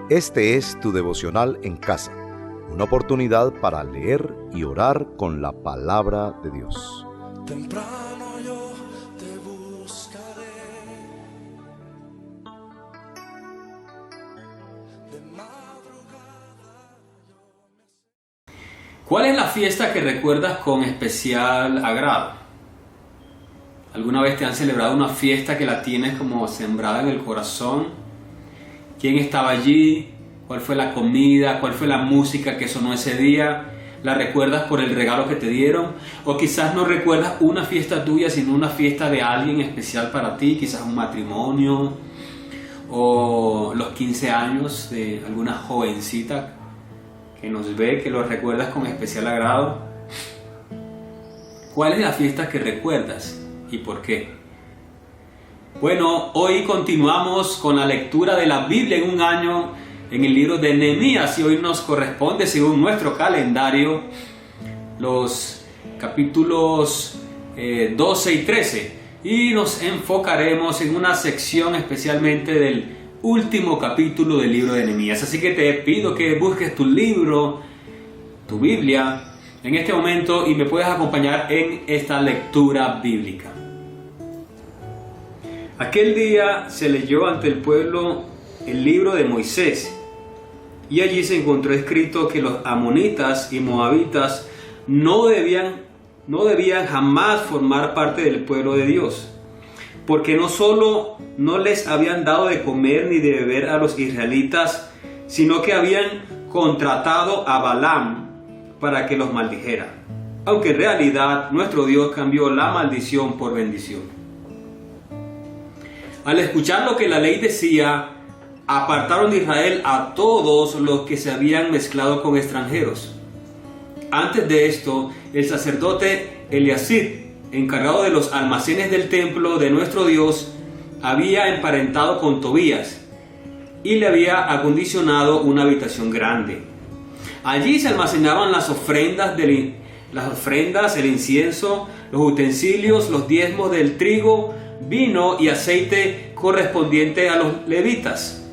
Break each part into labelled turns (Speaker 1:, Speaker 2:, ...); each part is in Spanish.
Speaker 1: Este es tu devocional en casa, una oportunidad para leer y orar con la palabra de Dios.
Speaker 2: Temprano yo te buscaré, de madrugada yo...
Speaker 3: ¿Cuál es la fiesta que recuerdas con especial agrado? ¿Alguna vez te han celebrado una fiesta que la tienes como sembrada en el corazón? ¿Quién estaba allí? ¿Cuál fue la comida? ¿Cuál fue la música que sonó ese día? ¿La recuerdas por el regalo que te dieron? O quizás no recuerdas una fiesta tuya, sino una fiesta de alguien especial para ti, quizás un matrimonio o los 15 años de alguna jovencita que nos ve, que lo recuerdas con especial agrado. ¿Cuál es la fiesta que recuerdas y por qué? Bueno, hoy continuamos con la lectura de la Biblia en un año en el libro de Nehemías, y hoy nos corresponde, según nuestro calendario, los capítulos 12 y 13, y nos enfocaremos en una sección especialmente del último capítulo del libro de Nehemías. Así que te pido que busques tu libro, tu Biblia, en este momento y me puedas acompañar en esta lectura bíblica. Aquel día se leyó ante el pueblo el libro de Moisés, y allí se encontró escrito que los amonitas y moabitas no debían jamás formar parte del pueblo de Dios, porque no solo no les habían dado de comer ni de beber a los israelitas, sino que habían contratado a Balaam para que los maldijera, aunque en realidad nuestro Dios cambió la maldición por bendición. Al escuchar lo que la ley decía, apartaron de Israel a todos los que se habían mezclado con extranjeros. Antes de esto, el sacerdote Eliasib, encargado de los almacenes del templo de nuestro Dios, había emparentado con Tobías y le había acondicionado una habitación grande. Allí se almacenaban las ofrendas, el incienso, los utensilios, los diezmos del trigo, vino y aceite correspondiente a los levitas,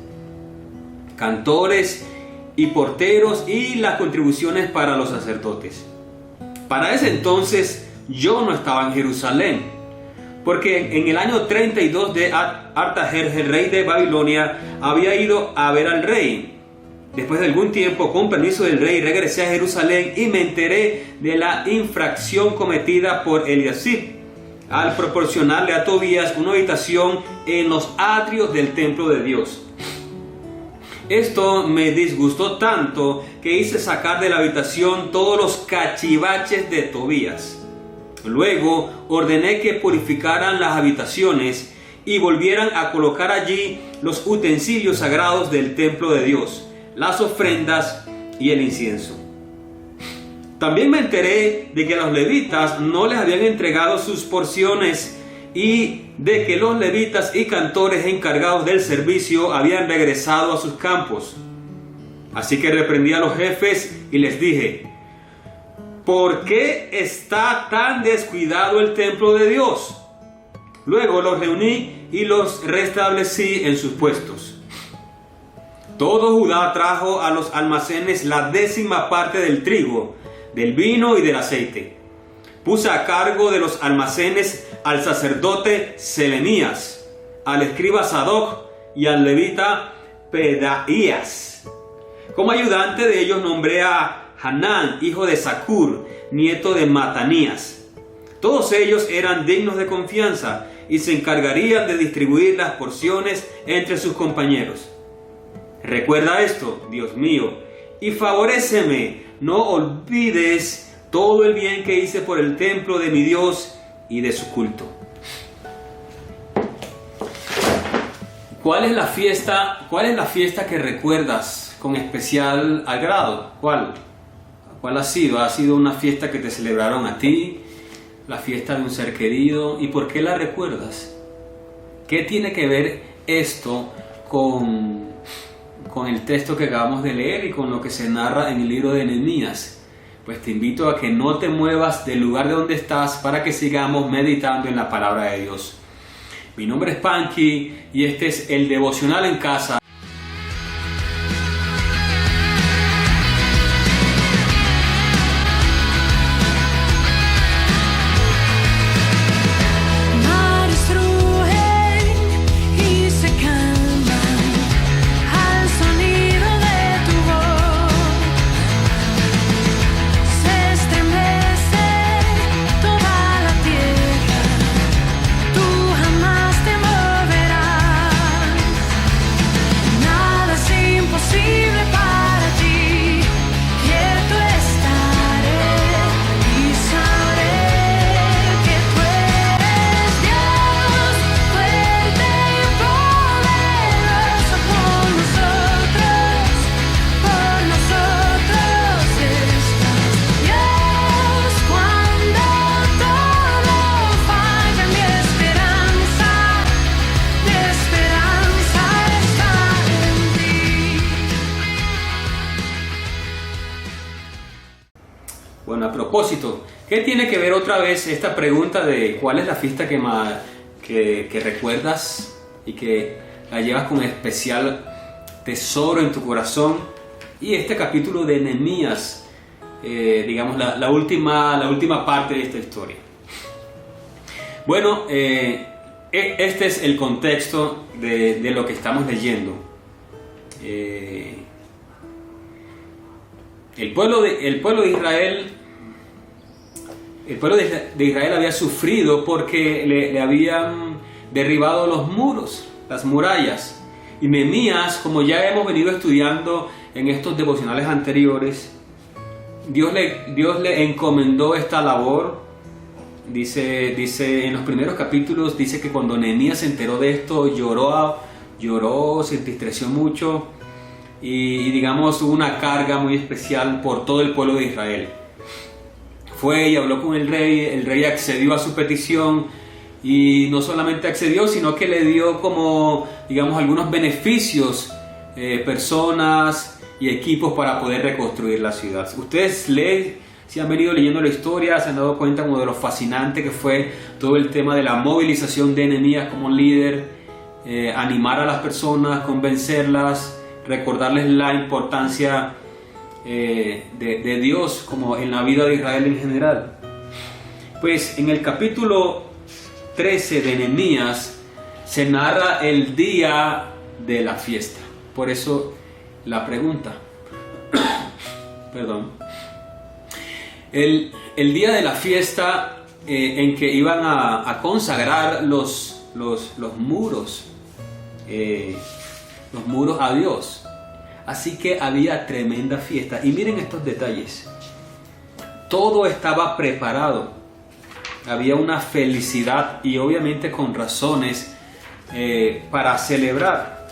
Speaker 3: cantores y porteros, y las contribuciones para los sacerdotes. Para ese entonces yo no estaba en Jerusalén, porque en el año 32 de Artajerjes, el rey de Babilonia, había ido a ver al rey. Después de algún tiempo, con permiso del rey, regresé a Jerusalén y me enteré de la infracción cometida por Eliasib al proporcionarle a Tobías una habitación en los atrios del templo de Dios. Esto me disgustó tanto que hice sacar de la habitación todos los cachivaches de Tobías. Luego ordené que purificaran las habitaciones y volvieran a colocar allí los utensilios sagrados del templo de Dios, las ofrendas y el incienso. También me enteré de que a los levitas no les habían entregado sus porciones y de que los levitas y cantores encargados del servicio habían regresado a sus campos. Así que reprendí a los jefes y les dije: ¿por qué está tan descuidado el templo de Dios? Luego los reuní y los restablecí en sus puestos. Todo Judá trajo a los almacenes la 10ª parte del trigo, del vino y del aceite. Puse a cargo de los almacenes al sacerdote Selemías, al escriba Sadoc y al levita Pedaías. Como ayudante de ellos nombré a Hanán, hijo de Zacur, nieto de Matanías. Todos ellos eran dignos de confianza y se encargarían de distribuir las porciones entre sus compañeros. Recuerda esto, Dios mío, y favoréceme. No olvides todo el bien que hice por el templo de mi Dios y de su culto. ¿Cuál es la fiesta que recuerdas con especial agrado? ¿Cuál ha sido? ¿Ha sido una fiesta que te celebraron a ti? ¿La fiesta de un ser querido? ¿Y por qué la recuerdas? ¿Qué tiene que ver esto con el texto que acabamos de leer y con lo que se narra en el libro de Nehemías? Pues te invito a que no te muevas del lugar de donde estás para que sigamos meditando en la palabra de Dios. Mi nombre es Panky y este es el Devocional en Casa. propósito. ¿Qué tiene que ver otra vez esta pregunta de cuál es la fiesta que recuerdas y que la llevas con especial tesoro en tu corazón? Y este capítulo de Nehemías, digamos la última parte de esta historia. Bueno, este es el contexto de lo que estamos leyendo. El pueblo de Israel había sufrido porque le habían derribado los muros, las murallas. Y Nehemías, como ya hemos venido estudiando en estos devocionales anteriores, Dios le encomendó esta labor. Dice en los primeros capítulos, dice que cuando Nehemías se enteró de esto, lloró, se entristeció mucho y digamos hubo una carga muy especial por todo el pueblo de Israel. Fue y habló con el rey accedió a su petición y no solamente accedió, sino que le dio como, digamos, algunos beneficios, personas y equipos para poder reconstruir la ciudad. Ustedes si han venido leyendo la historia, se han dado cuenta como de lo fascinante que fue todo el tema de la movilización de Nehemías como líder, animar a las personas, convencerlas, recordarles la importancia de Dios como en la vida de Israel en general. Pues en el capítulo 13 de Nehemías se narra el día de la fiesta. Por eso la pregunta. Perdón. El día de la fiesta en que iban a consagrar los muros a Dios. Así que había tremenda fiesta. Y miren estos detalles. Todo estaba preparado. Había una felicidad y obviamente con razones para celebrar.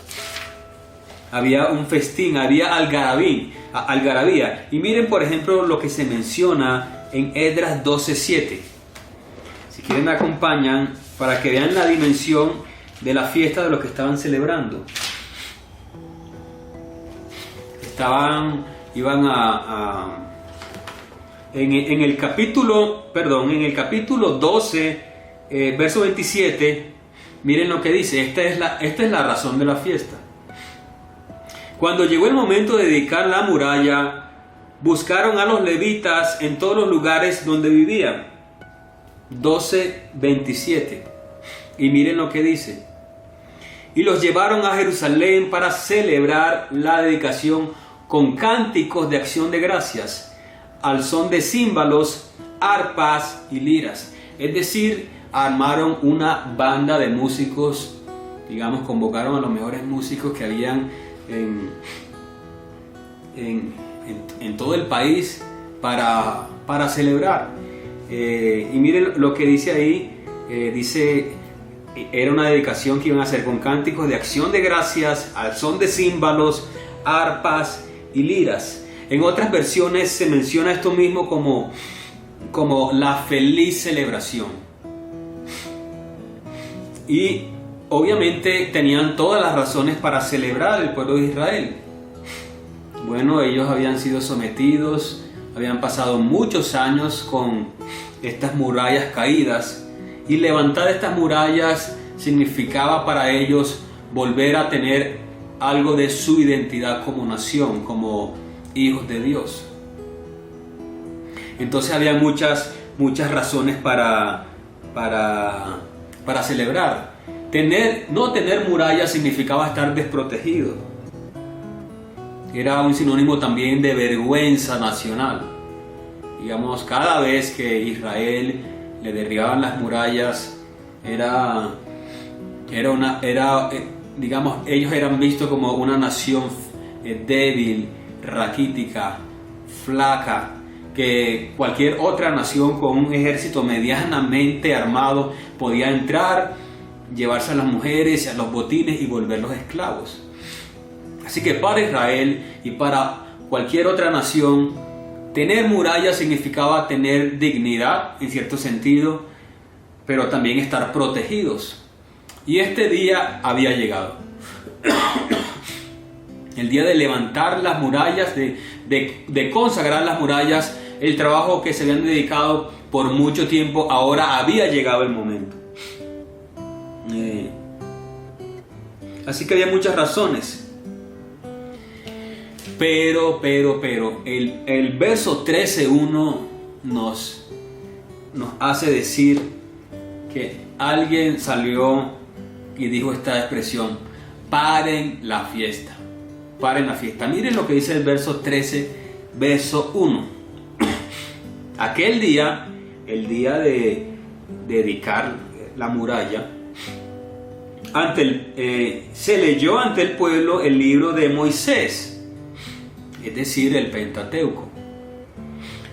Speaker 3: Había un festín, había algarabía. Y miren por ejemplo lo que se menciona en Esdras 12:7. Si quieren me acompañan para que vean la dimensión de la fiesta de lo que estaban celebrando. En el capítulo 12, verso 27, miren lo que dice. Esta es la razón de la fiesta. Cuando llegó el momento de dedicar la muralla, buscaron a los levitas en todos los lugares donde vivían. 12:27. Y miren lo que dice. Y los llevaron a Jerusalén para celebrar la dedicación con cánticos de acción de gracias, al son de címbalos, arpas y liras. Es decir, armaron una banda de músicos, digamos, convocaron a los mejores músicos que habían en todo el país para celebrar. Y miren lo que dice ahí, era una dedicación que iban a hacer con cánticos de acción de gracias, al son de címbalos, arpas y liras. En otras versiones se menciona esto mismo como la feliz celebración. Y obviamente tenían todas las razones para celebrar el pueblo de Israel. Bueno, ellos habían sido sometidos, habían pasado muchos años con estas murallas caídas. Y levantar estas murallas significaba para ellos volver a tener algo de su identidad como nación, como hijos de Dios. Entonces había muchas razones para celebrar. No tener murallas significaba estar desprotegido. Era un sinónimo también de vergüenza nacional. Digamos, cada vez que Israel le derribaban las murallas, digamos, ellos eran vistos como una nación débil, raquítica, flaca, que cualquier otra nación con un ejército medianamente armado podía entrar, llevarse a las mujeres y a los botines y volverlos esclavos. Así que para Israel y para cualquier otra nación, tener murallas significaba tener dignidad en cierto sentido, pero también estar protegidos. Y este día había llegado. El día de levantar las murallas, de consagrar las murallas el trabajo que se habían dedicado por mucho tiempo, ahora había llegado el momento. Así que había muchas razones. Pero, el verso 13:1 nos hace decir que alguien salió y dijo esta expresión: paren la fiesta. Paren la fiesta. Miren lo que dice el verso 13, verso 1. Aquel día, el día de dedicar la muralla, se leyó ante el pueblo el libro de Moisés, es decir, el Pentateuco.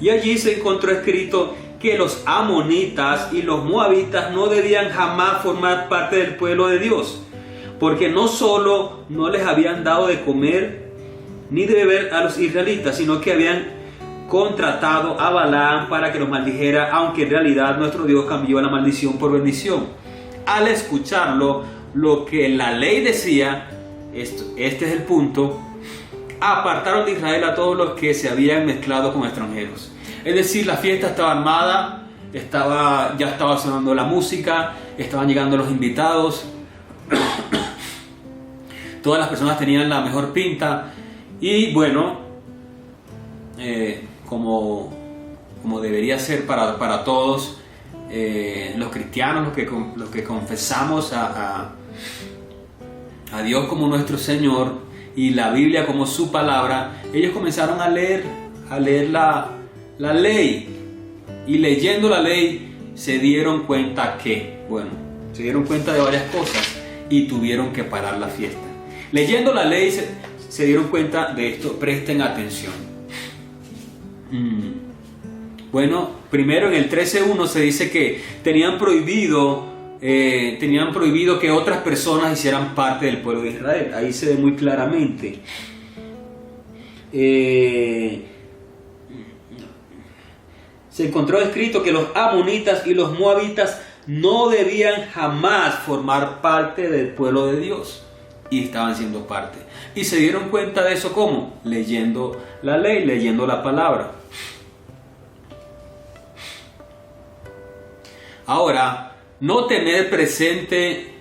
Speaker 3: Y allí se encontró escrito que los amonitas y los moabitas no debían jamás formar parte del pueblo de Dios, porque no solo no les habían dado de comer ni de beber a los israelitas, sino que habían contratado a Balaam para que los maldijera, aunque en realidad nuestro Dios cambió la maldición por bendición. Al escucharlo, lo que la ley decía, este es el punto: apartaron de Israel a todos los que se habían mezclado con extranjeros. Es decir, la fiesta estaba armada, ya estaba sonando la música, estaban llegando los invitados, todas las personas tenían la mejor pinta, y bueno, como debería ser para todos los cristianos, los que confesamos a Dios como nuestro Señor y la Biblia como su palabra, ellos comenzaron a leer la ley, y leyendo la ley se dieron cuenta de varias cosas y tuvieron que parar la fiesta. Leyendo la ley se dieron cuenta de esto. Presten atención. Bueno, primero en el 13:1 se dice que tenían prohibido que otras personas hicieran parte del pueblo de Israel. Ahí se ve muy claramente. Se encontró escrito que los amonitas y los moabitas no debían jamás formar parte del pueblo de Dios, y estaban siendo parte. Y se dieron cuenta de eso, ¿cómo? Leyendo la ley, leyendo la palabra. Ahora, no tener presente,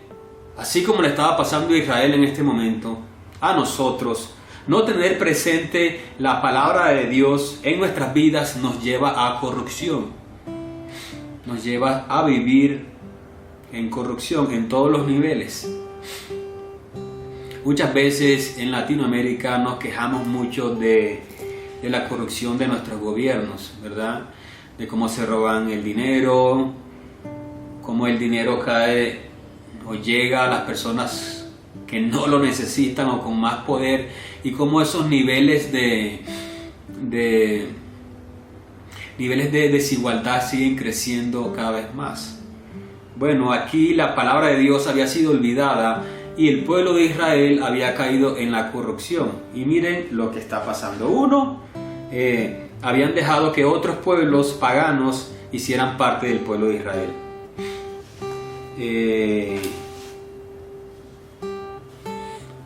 Speaker 3: así como le estaba pasando a Israel en este momento, a nosotros, no tener presente la palabra de Dios en nuestras vidas nos lleva a corrupción. Nos lleva a vivir en corrupción en todos los niveles. Muchas veces en Latinoamérica nos quejamos mucho de la corrupción de nuestros gobiernos, ¿verdad? De cómo se roban el dinero, cómo el dinero cae o llega a las personas que no lo necesitan o con más poder, y cómo esos niveles de desigualdad siguen creciendo cada vez más. Bueno, aquí la palabra de Dios había sido olvidada y el pueblo de Israel había caído en la corrupción. Y miren lo que está pasando. Habían dejado que otros pueblos paganos hicieran parte del pueblo de Israel.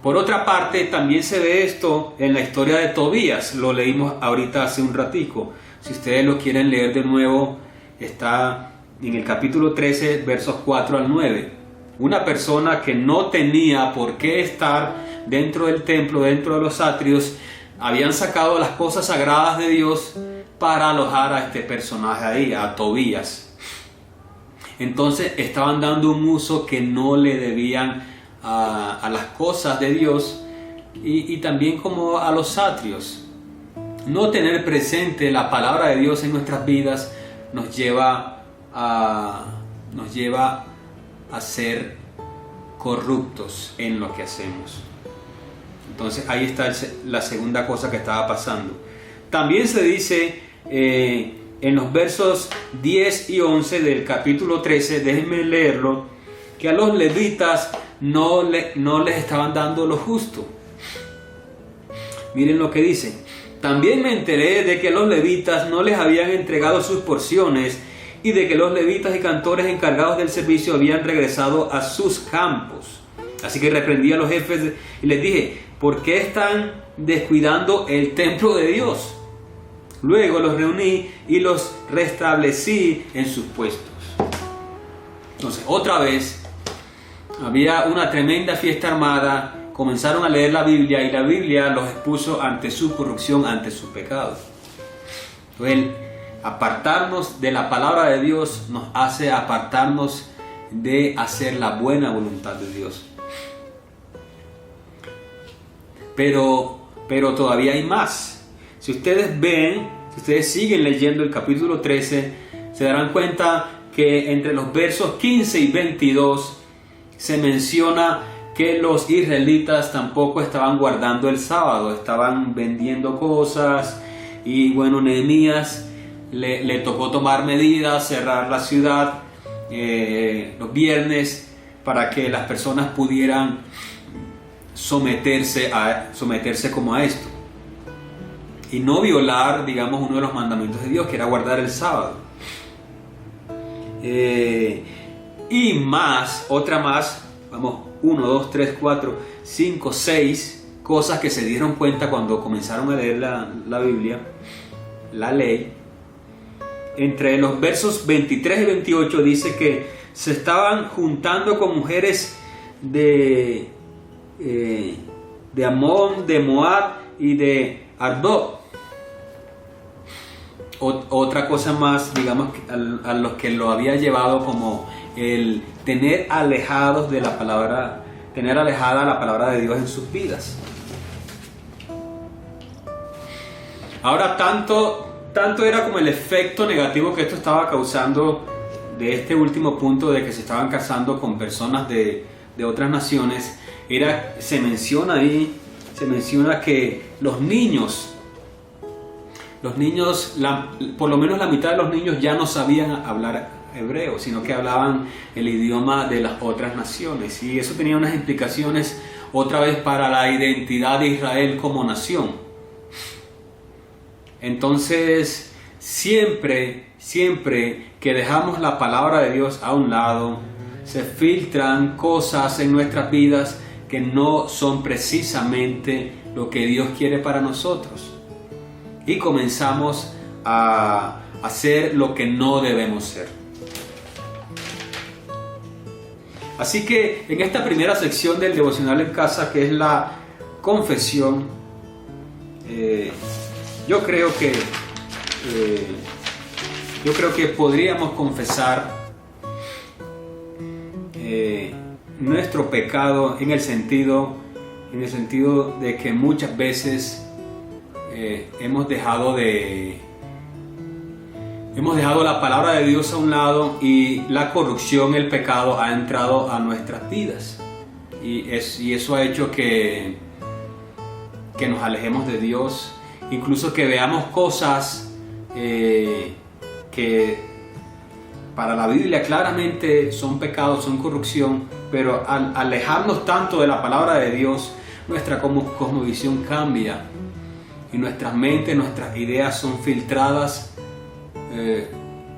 Speaker 3: Por otra parte, también se ve esto en la historia de Tobías. Lo leímos ahorita hace un ratico. Si ustedes lo quieren leer de nuevo, está en el capítulo 13, versos 4 al 9. Una persona que no tenía por qué estar dentro del templo, dentro de los atrios, habían sacado las cosas sagradas de Dios para alojar a este personaje ahí, a Tobías. Entonces estaban dando un uso que no le debían a las cosas de Dios, y también como a los atrios. No tener presente la palabra de Dios en nuestras vidas nos lleva a ser corruptos en lo que hacemos. Entonces ahí está la segunda cosa que estaba pasando. También se dice en los versos 10 y 11 del capítulo 13, déjenme leerlo, que a los levitas no les estaban dando lo justo. Miren lo que dice: también me enteré de que los levitas no les habían entregado sus porciones, y de que los levitas y cantores encargados del servicio habían regresado a sus campos. Así que reprendí a los jefes y les dije: ¿por qué están descuidando el templo de Dios? Luego los reuní y los restablecí en sus puestos. Entonces, otra vez, había una tremenda fiesta armada, comenzaron a leer la Biblia y la Biblia los expuso ante su corrupción, ante su pecado. El apartarnos de la palabra de Dios nos hace apartarnos de hacer la buena voluntad de Dios. Pero todavía hay más. Si ustedes ven, si ustedes siguen leyendo el capítulo 13, se darán cuenta que entre los versos 15 y 22 se menciona que los israelitas tampoco estaban guardando el sábado, estaban vendiendo cosas. Y bueno, Nehemías le tocó tomar medidas, cerrar la ciudad los viernes para que las personas pudieran someterse como a esto. Y no violar, digamos, uno de los mandamientos de Dios, que era guardar el sábado. Y más, otra más, vamos, 1, 2, 3, 4, 5, 6 cosas que se dieron cuenta cuando comenzaron a leer la Biblia, la ley. Entre los versos 23 y 28 dice que se estaban juntando con mujeres de Amón, de Moab y de Argob. Otra cosa más, digamos, a los que lo había llevado como el tener alejados de la palabra, tener alejada la palabra de Dios en sus vidas. Ahora tanto era como el efecto negativo que esto estaba causando de este último punto de que se estaban casando con personas de otras naciones. Se menciona que los niños, por lo menos la mitad de los niños ya no sabían hablar hebreo, sino que hablaban el idioma de las otras naciones. Y eso tenía unas implicaciones otra vez para la identidad de Israel como nación. Entonces, siempre que dejamos la palabra de Dios a un lado, se filtran cosas en nuestras vidas que no son precisamente lo que Dios quiere para nosotros. Y comenzamos a hacer lo que no debemos ser. Así que en esta primera sección del devocional en casa, que es la confesión, yo creo que podríamos confesar nuestro pecado en el sentido de que muchas veces hemos dejado la palabra de Dios a un lado y la corrupción, el pecado ha entrado a nuestras vidas y eso ha hecho que nos alejemos de Dios, incluso que veamos cosas que para la Biblia claramente son pecados, son corrupción, pero al alejarnos tanto de la palabra de Dios, nuestra cosmovisión cambia y nuestras mentes, nuestras ideas son filtradas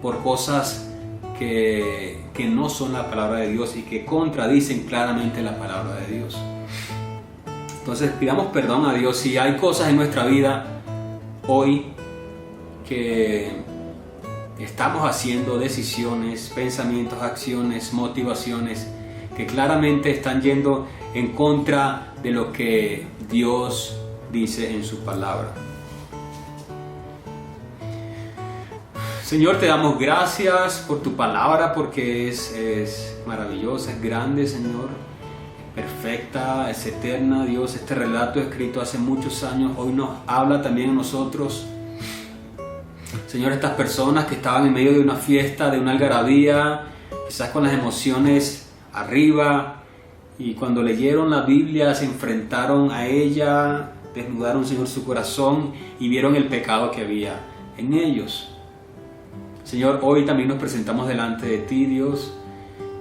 Speaker 3: por cosas que no son la palabra de Dios y que contradicen claramente la palabra de Dios. Entonces pidamos perdón a Dios si hay cosas en nuestra vida hoy que estamos haciendo decisiones, pensamientos, acciones, motivaciones que claramente están yendo en contra de lo que Dios dice en su palabra. Señor, te damos gracias por tu palabra porque es maravillosa, es grande, Señor, perfecta, es eterna. Dios, este relato escrito hace muchos años hoy nos habla también a nosotros. Señor, estas personas que estaban en medio de una fiesta, de una algarabía, quizás con las emociones arriba, y cuando leyeron la Biblia se enfrentaron a ella, desnudaron, Señor, su corazón y vieron el pecado que había en ellos. Señor, hoy también nos presentamos delante de ti, Dios,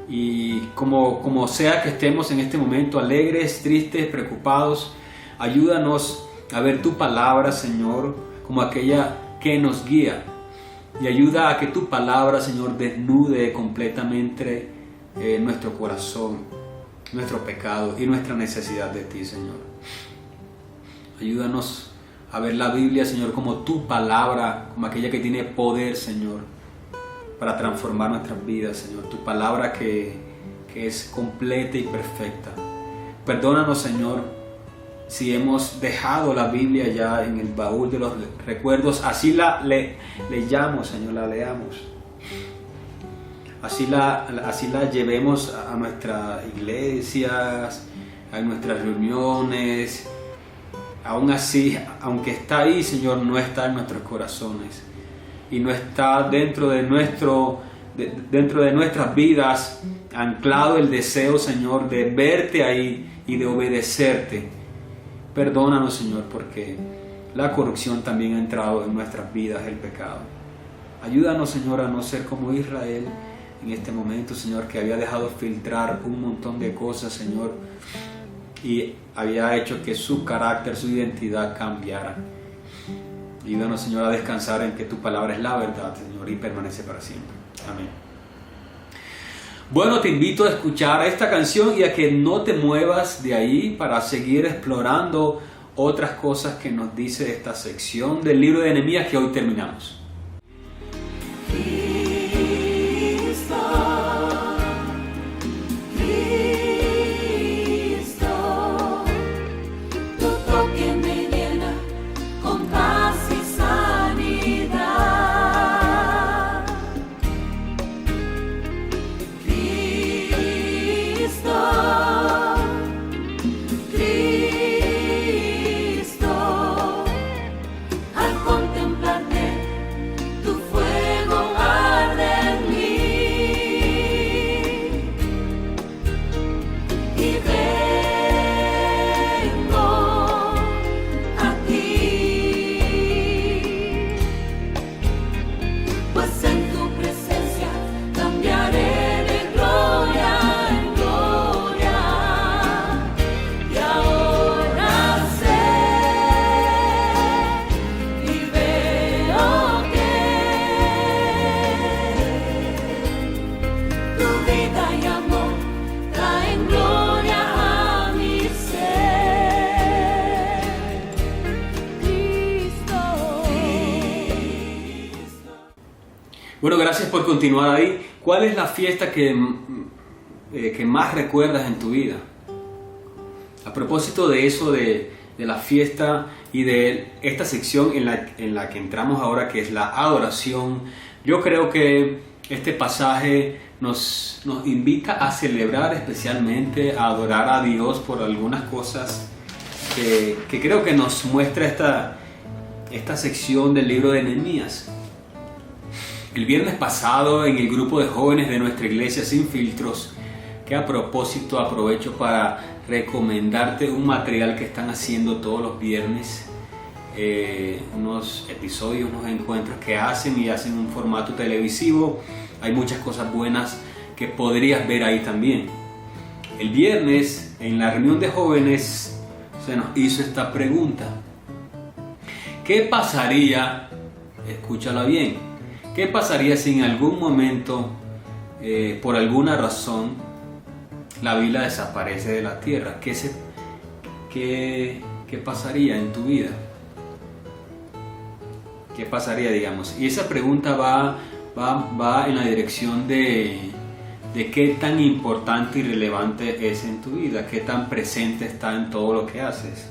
Speaker 3: y como sea que estemos en este momento, alegres, tristes, preocupados, ayúdanos a ver tu palabra, Señor, como aquella que nos guía, y ayuda a que tu palabra, Señor, desnude completamente nuestro corazón, nuestro pecado y nuestra necesidad de ti, Señor. Ayúdanos a ver la Biblia, Señor, como tu palabra, como aquella que tiene poder, Señor, para transformar nuestras vidas, Señor. Tu palabra que es completa y perfecta. Perdónanos, Señor, si hemos dejado la Biblia ya en el baúl de los recuerdos. Así la leyamos, Señor, la leamos. Así la llevemos a nuestras iglesias, a nuestras reuniones. Aún así, aunque está ahí, Señor, no está en nuestros corazones. Y no está dentro de nuestras vidas anclado el deseo, Señor, de verte ahí y de obedecerte. Perdónanos, Señor, porque la corrupción también ha entrado en nuestras vidas, el pecado. Ayúdanos, Señor, a no ser como Israel en este momento, Señor, que había dejado filtrar un montón de cosas, Señor, y había hecho que su carácter, su identidad cambiara. Ayúdanos, Señor, a descansar en que tu palabra es la verdad, Señor, y permanece para siempre. Amén. Bueno, te invito a escuchar esta canción y a que no te muevas de ahí para seguir explorando otras cosas que nos dice esta sección del libro de Nehemías que hoy terminamos. Bueno, gracias por continuar ahí. ¿Cuál es la fiesta que más recuerdas en tu vida? A propósito de eso, de la fiesta y de esta sección en la que entramos ahora, que es la adoración, yo creo que este pasaje nos invita a celebrar, especialmente a adorar a Dios por algunas cosas que creo que nos muestra esta sección del libro de Nehemías. El viernes pasado, en el grupo de jóvenes de nuestra iglesia Sin Filtros, que a propósito aprovecho para recomendarte un material que están haciendo todos los viernes, unos episodios, unos encuentros que hacen un formato televisivo. Hay muchas cosas buenas que podrías ver ahí también. El viernes, en la reunión de jóvenes, se nos hizo esta pregunta: ¿qué pasaría? Escúchala bien. ¿Qué pasaría si en algún momento, por alguna razón, la Biblia desaparece de la tierra? ¿Qué pasaría en tu vida? ¿Qué pasaría, digamos? Y esa pregunta va en la dirección de qué tan importante y relevante es en tu vida, qué tan presente está en todo lo que haces.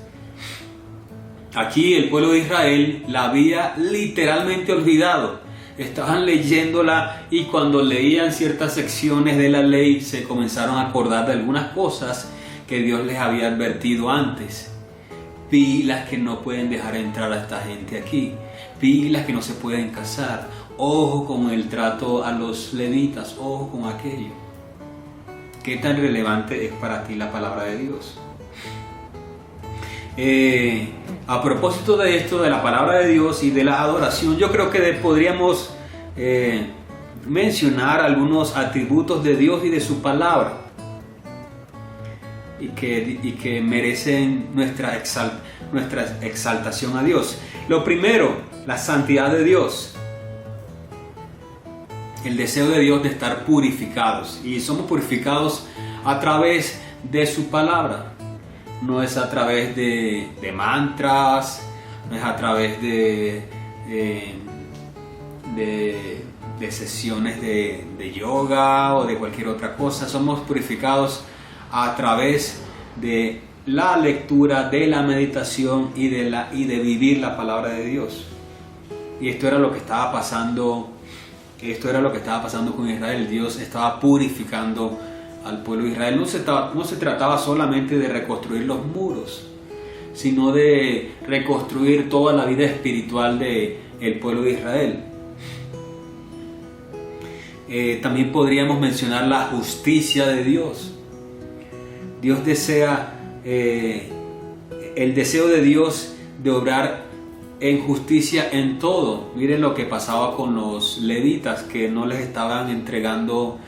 Speaker 3: Aquí el pueblo de Israel la había literalmente olvidado. Estaban leyéndola y cuando leían ciertas secciones de la ley se comenzaron a acordar de algunas cosas que Dios les había advertido antes. Pilas que no pueden dejar entrar a esta gente aquí. Pilas que no se pueden casar. Ojo con el trato a los levitas. Ojo con aquello. ¿Qué tan relevante es para ti la palabra de Dios? A propósito de esto, de la palabra de Dios y de la adoración, yo creo que podríamos mencionar algunos atributos de Dios y de su palabra y que merecen nuestra exaltación a Dios. Lo primero, la santidad de Dios. El deseo de Dios de estar purificados, y somos purificados a través de su palabra. No es a través de mantras, no es a través de sesiones de yoga o de cualquier otra cosa. Somos purificados a través de la lectura, de la meditación y de vivir la palabra de Dios. Y esto era lo que estaba pasando con Israel. Dios estaba purificando al pueblo de Israel. No se trataba solamente de reconstruir los muros, sino de reconstruir toda la vida espiritual del pueblo de Israel. También podríamos mencionar la justicia de Dios. Dios desea, el deseo de Dios de obrar en justicia en todo. Miren lo que pasaba con los levitas, que no les estaban entregando,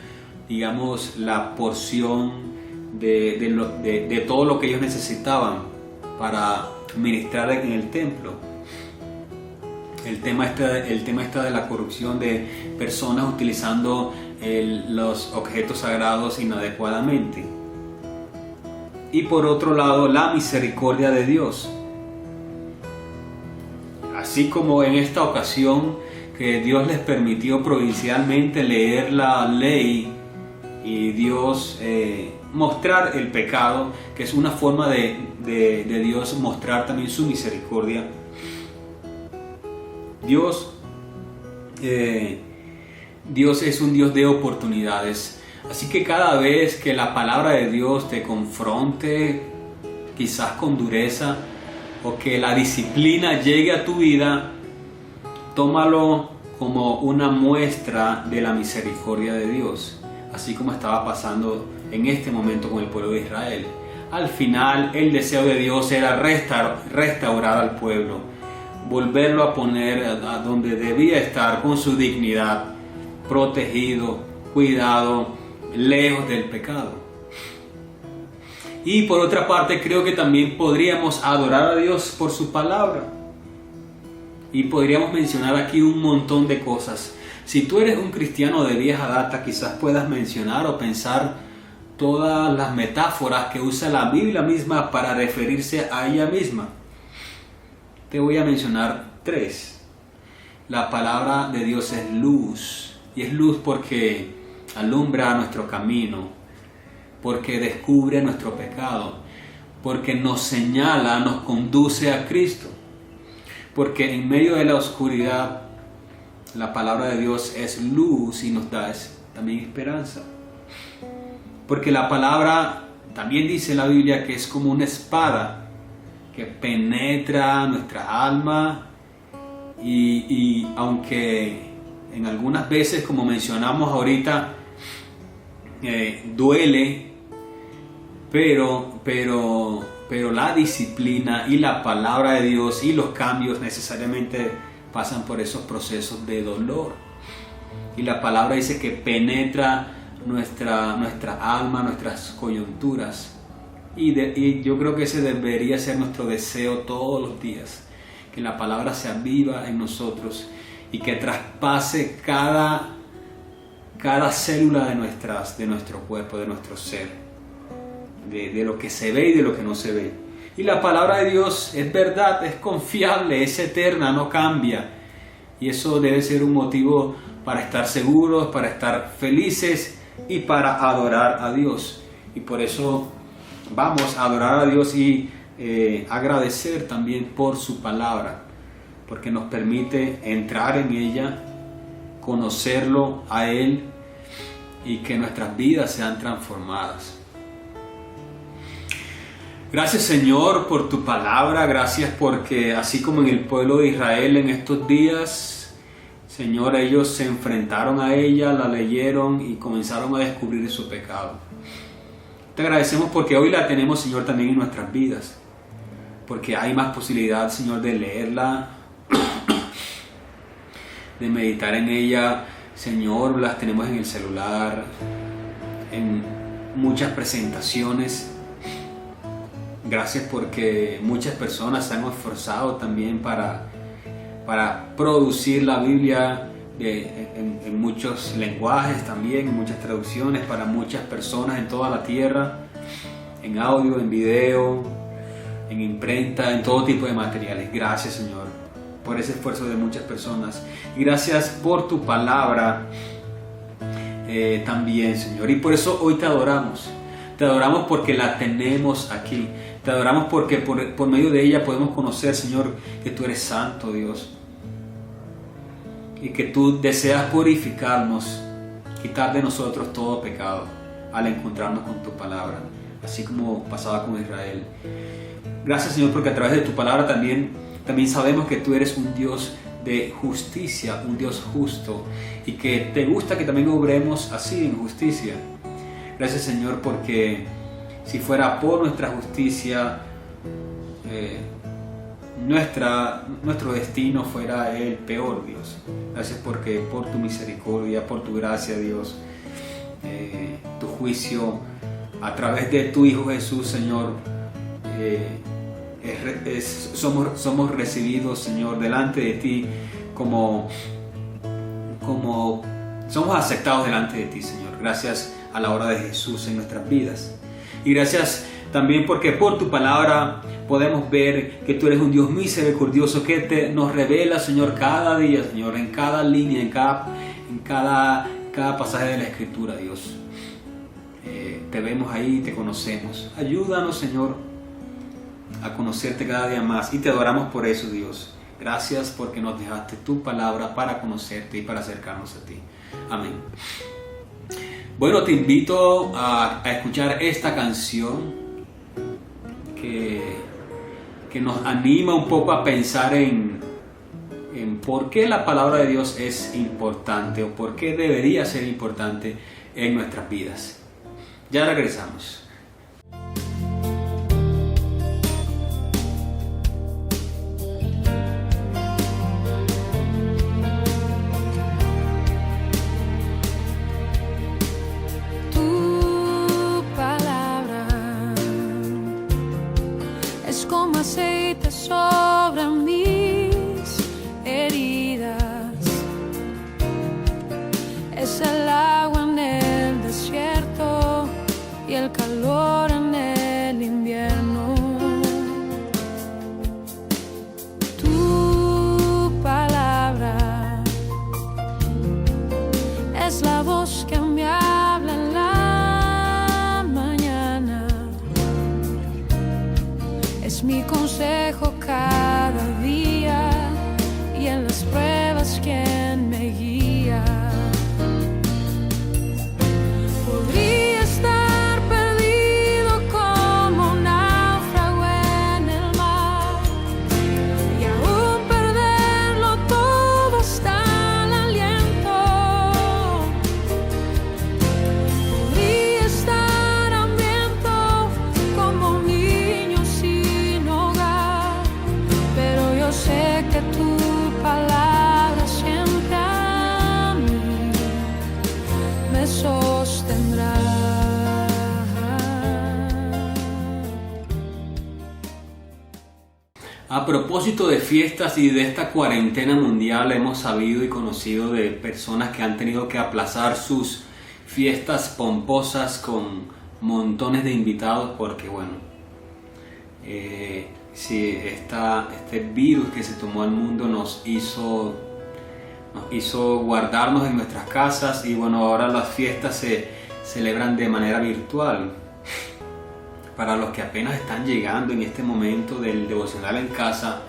Speaker 3: digamos, la porción de todo lo que ellos necesitaban para ministrar en el templo. El tema está de la corrupción de personas utilizando los objetos sagrados inadecuadamente. Y por otro lado, la misericordia de Dios. Así como en esta ocasión que Dios les permitió providencialmente leer la ley y Dios mostrar el pecado, que es una forma de Dios mostrar también su misericordia. Dios es un Dios de oportunidades. Así que cada vez que la palabra de Dios te confronte, quizás con dureza, o que la disciplina llegue a tu vida, tómalo como una muestra de la misericordia de Dios, así como estaba pasando en este momento con el pueblo de Israel. Al final, el deseo de Dios era restaurar al pueblo, volverlo a poner a donde debía estar, con su dignidad, protegido, cuidado, lejos del pecado. Y por otra parte, creo que también podríamos adorar a Dios por su palabra. Y podríamos mencionar aquí un montón de cosas. Si tú eres un cristiano de vieja data, quizás puedas mencionar o pensar todas las metáforas que usa la Biblia misma para referirse a ella misma. Te voy a mencionar 3. La palabra de Dios es luz. Y es luz porque alumbra nuestro camino, porque descubre nuestro pecado, porque nos señala, nos conduce a Cristo, porque en medio de la oscuridad la palabra de Dios es luz y nos da también esperanza, porque la palabra también dice la Biblia que es como una espada que penetra nuestra alma y aunque en algunas veces, como mencionamos ahorita, duele, pero la disciplina y la palabra de Dios y los cambios necesariamente pasan por esos procesos de dolor. Y la palabra dice que penetra nuestra alma, nuestras coyunturas. Y yo creo que ese debería ser nuestro deseo todos los días, que la palabra sea viva en nosotros y que traspase cada célula de nuestro cuerpo, de nuestro ser, de lo que se ve y de lo que no se ve. Y la palabra de Dios es verdad, es confiable, es eterna, no cambia. Y eso debe ser un motivo para estar seguros, para estar felices y para adorar a Dios. Y por eso vamos a adorar a Dios y agradecer también por su palabra, porque nos permite entrar en ella, conocerlo a Él y que nuestras vidas sean transformadas. Gracias, Señor, por tu palabra. Gracias porque así como en el pueblo de Israel en estos días, Señor, ellos se enfrentaron a ella, la leyeron y comenzaron a descubrir su pecado. Te agradecemos porque hoy la tenemos, Señor, también en nuestras vidas, porque hay más posibilidad, Señor, de leerla, de meditar en ella. Señor, las tenemos en el celular, en muchas presentaciones. Gracias porque muchas personas se han esforzado también para producir la Biblia en muchos lenguajes también, en muchas traducciones para muchas personas en toda la tierra, en audio, en video. en imprenta, en todo tipo de materiales. Gracias, Señor, por ese esfuerzo de muchas personas. Y gracias por tu palabra también, Señor. Y por eso hoy te adoramos. Te adoramos porque la tenemos aquí. Te adoramos porque por medio de ella podemos conocer, Señor, que tú eres santo, Dios. Y que tú deseas purificarnos, quitar de nosotros todo pecado al encontrarnos con tu palabra, así como pasaba con Israel. Gracias, Señor, porque a través de tu palabra también sabemos que tú eres un Dios de justicia, un Dios justo, y que te gusta que también obremos así en justicia. Gracias, Señor, porque si fuera por nuestra justicia, nuestro destino fuera el peor, Dios. Gracias porque por tu misericordia, por tu gracia, Dios, tu juicio a través de tu Hijo Jesús, Señor, somos recibidos, Señor, delante de ti como somos aceptados delante de ti, Señor. Gracias a la obra de Jesús en nuestras vidas. Y gracias también porque por tu palabra podemos ver que tú eres un Dios misericordioso que nos revela, Señor, cada día, Señor, en cada línea, en cada pasaje de la Escritura, Dios. Te vemos ahí, te conocemos. Ayúdanos, Señor, a conocerte cada día más, y te adoramos por eso, Dios. Gracias porque nos dejaste tu palabra para conocerte y para acercarnos a ti. Amén. Bueno, te invito a escuchar esta canción que nos anima un poco a pensar en por qué la palabra de Dios es importante, o por qué debería ser importante en nuestras vidas. Ya regresamos.
Speaker 4: Aceite sobre mis heridas, es el agua en el desierto y el calor en el invierno. Tu palabra es la voz que me habla en la mañana, es mi consejo cada día, y en las pruebas quien me guía. Podría estar perdido como un náufrago en el mar, y aún perderlo todo hasta el aliento. Podría estar hambriento como un niño sin hogar, pero yo sé que tu palabra siempre a mí me sostendrá.
Speaker 3: A propósito de fiestas y de esta cuarentena mundial, hemos sabido y conocido de personas que han tenido que aplazar sus fiestas pomposas con montones de invitados porque, bueno, este virus que se tomó al mundo nos hizo guardarnos en nuestras casas, y bueno, ahora las fiestas se celebran de manera virtual. Para los que apenas están llegando en este momento del devocional en casa,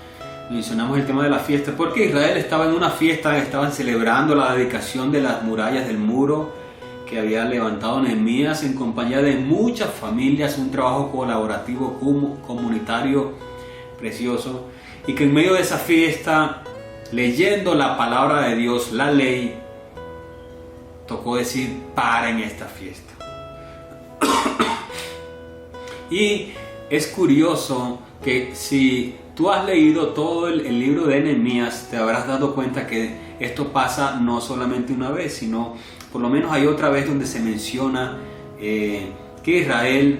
Speaker 3: mencionamos el tema de la fiesta porque Israel estaba en una fiesta, estaban celebrando la dedicación de las murallas del muro que había levantado Nehemías en compañía de muchas familias, un trabajo colaborativo comunitario precioso, y que en medio de esa fiesta, leyendo la palabra de Dios, la ley, tocó decir: paren esta fiesta. Y es curioso que si tú has leído todo el libro de Nehemías, te habrás dado cuenta que esto pasa no solamente una vez, sino por lo menos hay otra vez donde se menciona que Israel,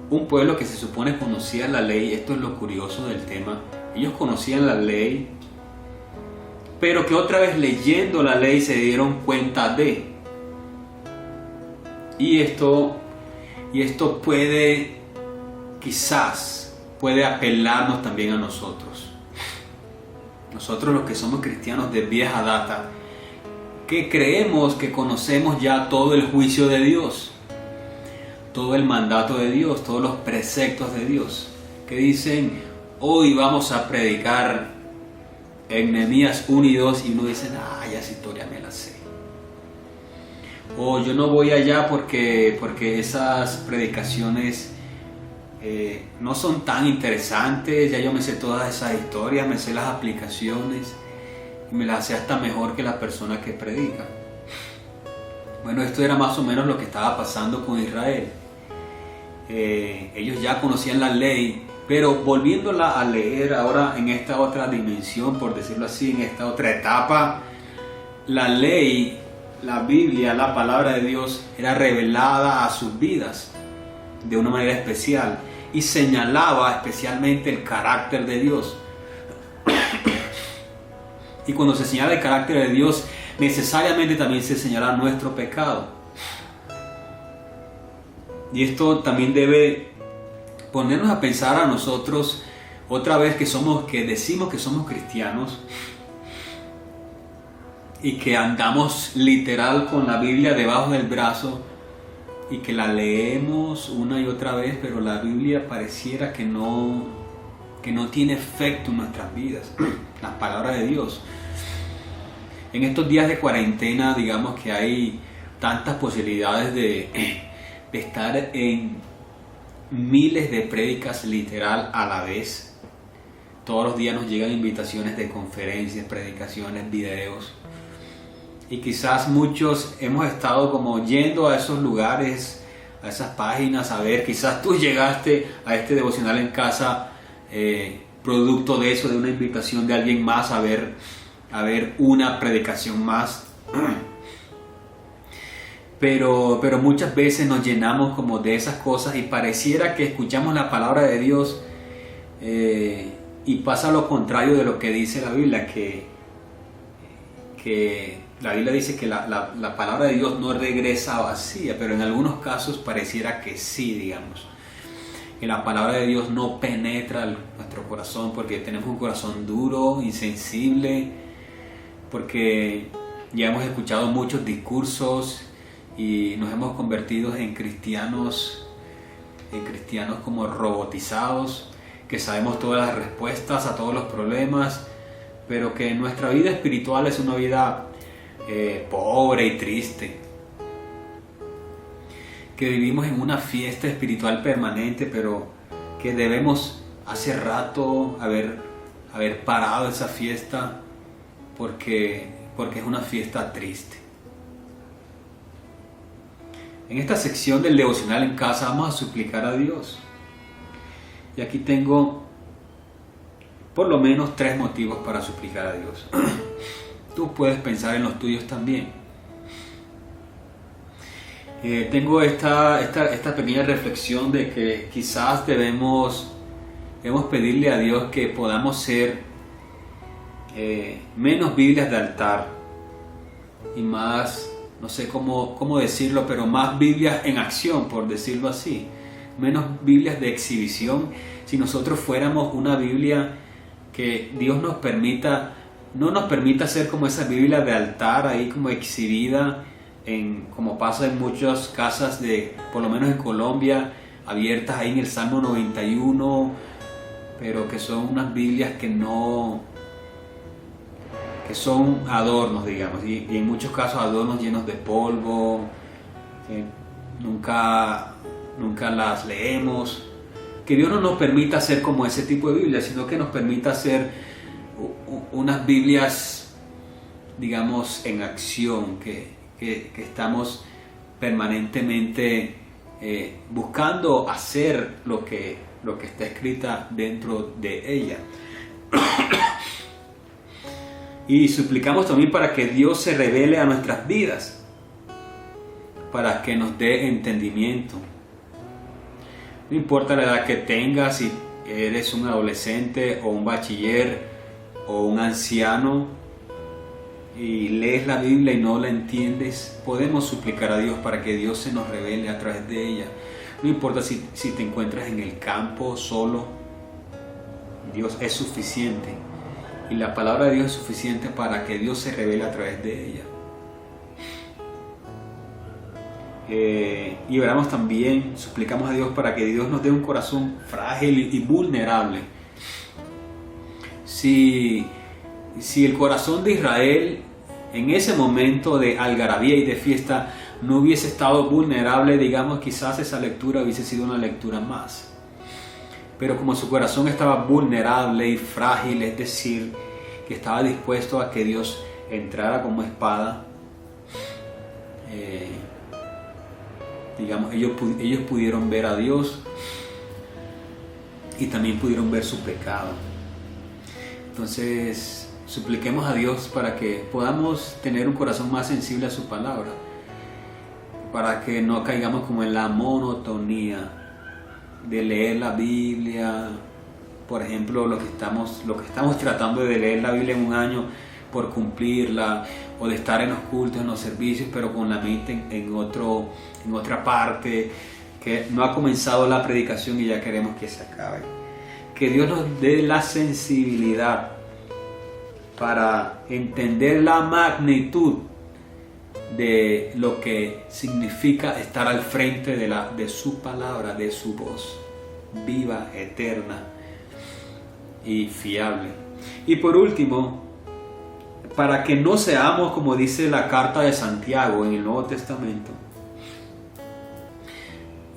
Speaker 3: un pueblo que se supone conocía la ley, esto es lo curioso del tema, ellos conocían la ley, pero que otra vez leyendo la ley se dieron cuenta de. Y esto puede quizás puede apelarnos también a nosotros. Nosotros los que somos cristianos de vieja data, que creemos que conocemos ya todo el juicio de Dios, todo el mandato de Dios, todos los preceptos de Dios, que dicen, hoy vamos a predicar en Nehemías 1 y 2, y uno dice, ya esa historia me la sé. O yo no voy allá porque esas predicaciones no son tan interesantes, ya yo me sé todas esas historias, me sé las aplicaciones, y me las sé hasta mejor que la persona que predica. Bueno, esto era más o menos lo que estaba pasando con Israel. Ellos ya conocían la ley, pero volviéndola a leer ahora en esta otra dimensión, por decirlo así, en esta otra etapa, la ley, la Biblia, la palabra de Dios era revelada a sus vidas de una manera especial y señalaba especialmente el carácter de Dios. Y cuando se señala el carácter de Dios, necesariamente también se señala nuestro pecado. Y esto también debe ponernos a pensar a nosotros otra vez que decimos que somos cristianos y que andamos literal con la Biblia debajo del brazo y que la leemos una y otra vez, pero la Biblia pareciera que no tiene efecto en nuestras vidas, la palabra de Dios. En estos días de cuarentena, digamos que hay tantas posibilidades de estar en miles de prédicas literal a la vez. Todos los días nos llegan invitaciones de conferencias, predicaciones, videos. Y quizás muchos hemos estado como yendo a esos lugares, a esas páginas, a ver, quizás tú llegaste a este devocional en casa producto de eso, de una invitación de alguien más a ver una predicación más. Pero muchas veces nos llenamos como de esas cosas y pareciera que escuchamos la palabra de Dios y pasa lo contrario de lo que dice la Biblia, que la Biblia dice que la palabra de Dios no regresa vacía, pero en algunos casos pareciera que sí, digamos. Que la palabra de Dios no penetra nuestro corazón porque tenemos un corazón duro, insensible, porque ya hemos escuchado muchos discursos y nos hemos convertido en cristianos como robotizados, que sabemos todas las respuestas a todos los problemas, pero que nuestra vida espiritual es una vida pobre y triste, que vivimos en una fiesta espiritual permanente, pero que debemos hace rato haber parado esa fiesta porque es una fiesta triste. En esta sección del devocional en casa vamos a suplicar a Dios, y aquí tengo por lo menos 3 motivos para suplicar a Dios. Tú puedes pensar en los tuyos también. Tengo esta pequeña reflexión de que quizás debemos pedirle a Dios que podamos ser menos Biblias de altar y más, no sé cómo decirlo, pero más Biblias en acción, por decirlo así. Menos Biblias de exhibición. Si nosotros fuéramos una Biblia que Dios no nos permita ser como esa Biblia de altar ahí como exhibida, como pasa en muchas casas por lo menos en Colombia, abiertas ahí en el Salmo 91, pero que son unas Biblias que son adornos, digamos, y en muchos casos adornos llenos de polvo, que nunca las leemos. Que Dios no nos permita hacer como ese tipo de Biblia, sino que nos permita hacer unas Biblias, digamos, en acción, que estamos permanentemente buscando hacer lo que está escrita dentro de ella. Y suplicamos también para que Dios se revele a nuestras vidas, para que nos dé entendimiento. No importa la edad que tengas, si eres un adolescente o un bachiller o un anciano y lees la Biblia y no la entiendes, podemos suplicar a Dios para que Dios se nos revele a través de ella. No importa si te encuentras en el campo solo, Dios es suficiente. Y la palabra de Dios es suficiente para que Dios se revele a través de ella. Y oramos también, suplicamos a Dios para que Dios nos dé un corazón frágil y vulnerable. Si el corazón de Israel en ese momento de algarabía y de fiesta no hubiese estado vulnerable, digamos, quizás esa lectura hubiese sido una lectura más. Pero como su corazón estaba vulnerable y frágil, es decir, que estaba dispuesto a que Dios entrara como espada, digamos, ellos pudieron ver a Dios y también pudieron ver su pecado. Entonces, supliquemos a Dios para que podamos tener un corazón más sensible a su palabra, para que no caigamos como en la monotonía de leer la Biblia. Por ejemplo, lo que estamos tratando de leer la Biblia en un año por cumplirla, o de estar en los cultos, en los servicios, pero con la mente en otra parte, que no ha comenzado la predicación y ya queremos que se acabe. Que Dios nos dé la sensibilidad para entender la magnitud de lo que significa estar al frente de su palabra, de su voz viva, eterna y fiable. Y por último, para que no seamos, como dice la carta de Santiago en el Nuevo Testamento,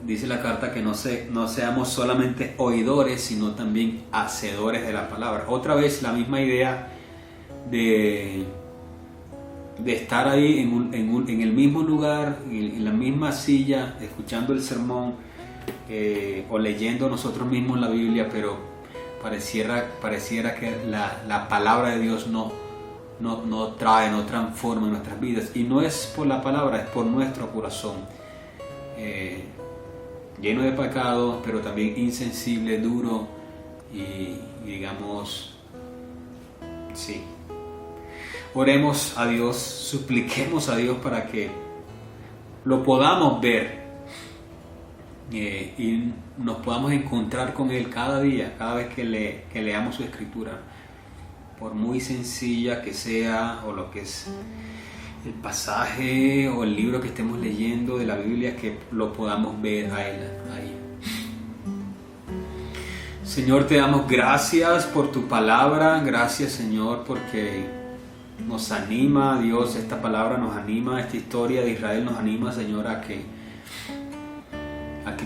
Speaker 3: dice la carta que no seamos solamente oidores, sino también hacedores de la palabra. Otra vez la misma idea de estar ahí en el mismo lugar, en la misma silla, escuchando el sermón o leyendo nosotros mismos la Biblia, pero pareciera que la palabra de Dios no transforma nuestras vidas. Y no es por la palabra, es por nuestro corazón, lleno de pecados, pero también insensible, duro y digamos, sí. Oremos a Dios, supliquemos a Dios para que lo podamos ver y nos podamos encontrar con Él cada día, cada vez que leamos su Escritura, por muy sencilla que sea, o lo que es el pasaje o el libro que estemos leyendo de la Biblia, que lo podamos ver a Él ahí. Señor, te damos gracias por tu palabra, gracias, Señor, porque nos anima, Dios, esta palabra nos anima, esta historia de Israel nos anima, Señor, a que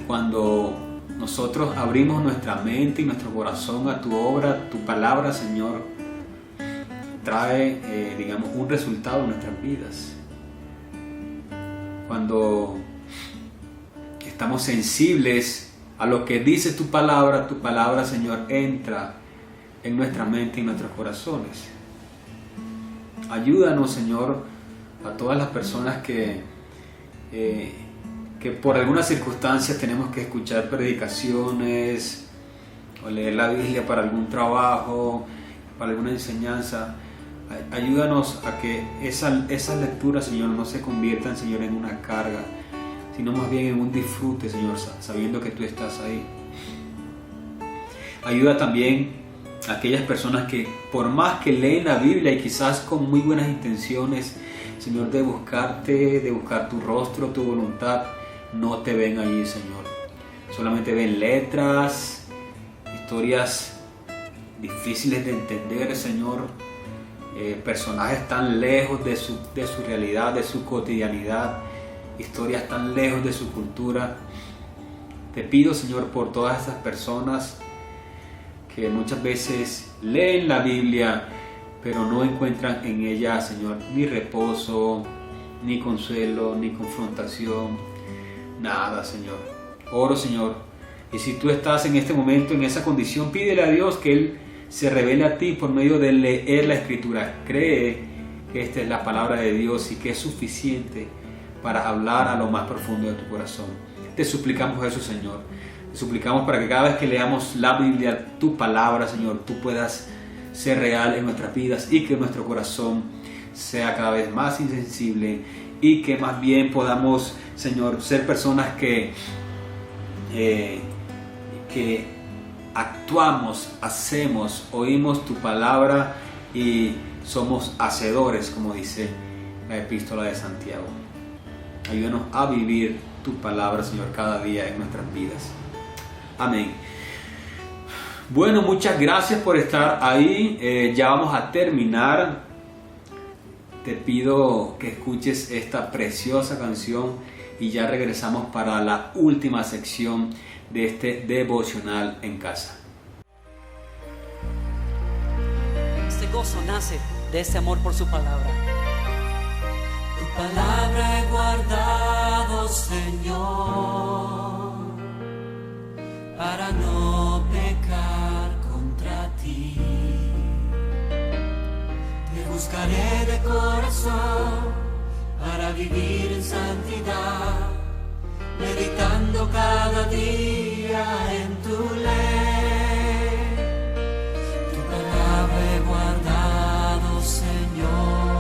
Speaker 3: cuando nosotros abrimos nuestra mente y nuestro corazón a tu obra, tu palabra, Señor, trae, digamos, un resultado en nuestras vidas. Cuando estamos sensibles a lo que dice tu palabra, Señor, entra en nuestra mente y nuestros corazones. Ayúdanos, Señor, a todas las personas que por algunas circunstancias tenemos que escuchar predicaciones o leer la Biblia para algún trabajo, para alguna enseñanza. Ayúdanos a que esas lecturas, Señor, no se conviertan, Señor, en una carga, sino más bien en un disfrute, Señor, sabiendo que tú estás ahí. Ayuda también a aquellas personas que, por más que leen la Biblia y quizás con muy buenas intenciones, Señor, de buscarte, de buscar tu rostro, tu voluntad, no te ven allí, Señor. Solamente ven letras, historias difíciles de entender, Señor, personajes tan lejos de su realidad, de su cotidianidad, historias tan lejos de su cultura. Te pido, Señor, por todas estas personas que muchas veces leen la Biblia, pero no encuentran en ella, Señor, ni reposo, ni consuelo, ni confrontación, nada, Señor. Oro, Señor, y si tú estás en este momento en esa condición, pídele a Dios que Él se revele a ti por medio de leer la Escritura. Cree que esta es la palabra de Dios y que es suficiente para hablar a lo más profundo de tu corazón. Te suplicamos eso, Señor. Te suplicamos para que cada vez que leamos la Biblia, tu palabra, Señor, tú puedas ser real en nuestras vidas y que nuestro corazón sea cada vez más insensible y que más bien podamos, Señor, ser personas que que actuamos, hacemos, oímos tu palabra y somos hacedores, como dice la epístola de Santiago. Ayúdanos a vivir tu palabra, Señor, cada día en nuestras vidas. Amén. Bueno, muchas gracias por estar ahí. Ya vamos a terminar. Te pido que escuches esta preciosa canción y ya regresamos para la última sección de este devocional en casa.
Speaker 5: Este gozo nace de ese amor por su palabra.
Speaker 2: Tu palabra he guardado, Señor, para no pecar contra ti. Te buscaré de corazón para vivir en santidad, meditando cada día en tu ley. Tu palabra he guardado, Señor.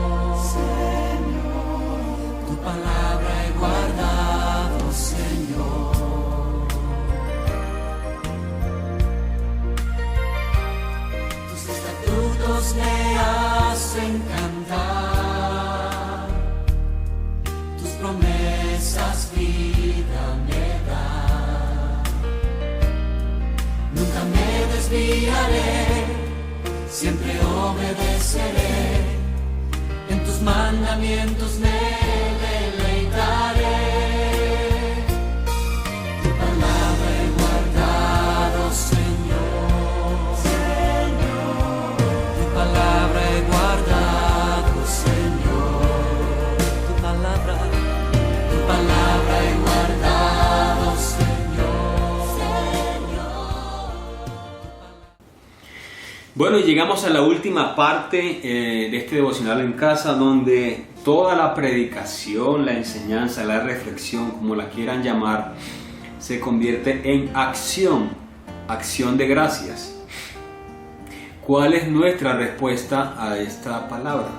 Speaker 2: Tu palabra he guardado, Señor. Tus estatutos me hacen cantar, tus promesas vida me dan. Nunca me desviaré, siempre obedeceré, en tus mandamientos me deleitaré. Tu palabra he guardado, Señor. Tu palabra he guardado, Señor.
Speaker 5: Tu palabra
Speaker 2: He guardado, Señor.
Speaker 3: Bueno, llegamos a la última parte de este devocional en casa, donde toda la predicación, la enseñanza, la reflexión, como la quieran llamar, se convierte en acción de gracias. ¿Cuál es nuestra respuesta a esta palabra?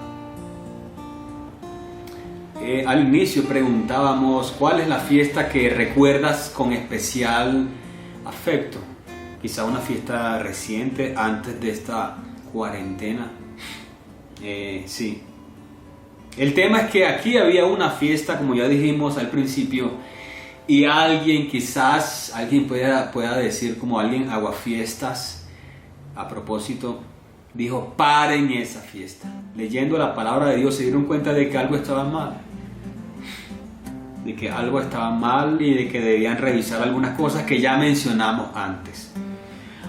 Speaker 3: Al inicio preguntábamos, ¿cuál es la fiesta que recuerdas con especial afecto? Quizá una fiesta reciente, antes de esta cuarentena. Sí. El tema es que aquí había una fiesta, como ya dijimos al principio, y quizás alguien pueda decir, como alguien aguafiestas, a propósito, dijo, paren esa fiesta. Leyendo la palabra de Dios se dieron cuenta de que algo estaba mal. De que algo estaba mal y de que debían revisar algunas cosas que ya mencionamos antes.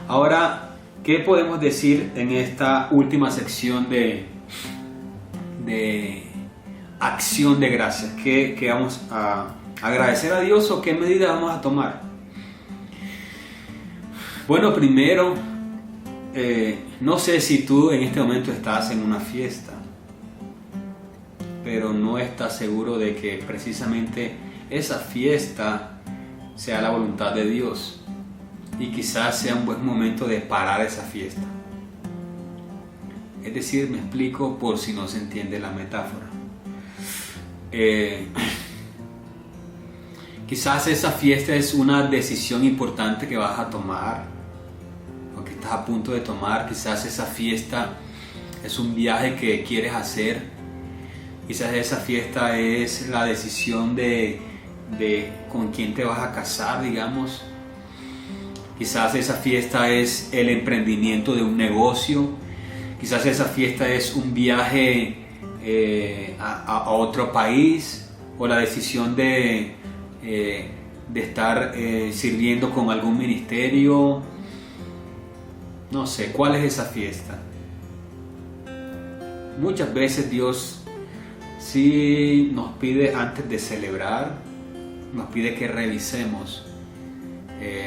Speaker 3: Ahora, ¿qué podemos decir en esta última sección de acción de gracias? ¿Qué vamos a agradecer a Dios o qué medidas vamos a tomar? Bueno, primero, no sé si tú en este momento estás en una fiesta, pero no estás seguro de que precisamente esa fiesta sea la voluntad de Dios. Y quizás sea un buen momento de parar esa fiesta. Es decir, me explico por si no se entiende la metáfora. Quizás esa fiesta es una decisión importante que vas a tomar, o que estás a punto de tomar. Quizás esa fiesta es un viaje que quieres hacer. Quizás esa fiesta es la decisión de con quién te vas a casar, digamos. Quizás esa fiesta es el emprendimiento de un negocio. Quizás esa fiesta es un viaje a otro país, o la decisión de estar sirviendo con algún ministerio. No sé, ¿cuál es esa fiesta? Muchas veces Dios sí nos pide, antes de celebrar, nos pide que revisemos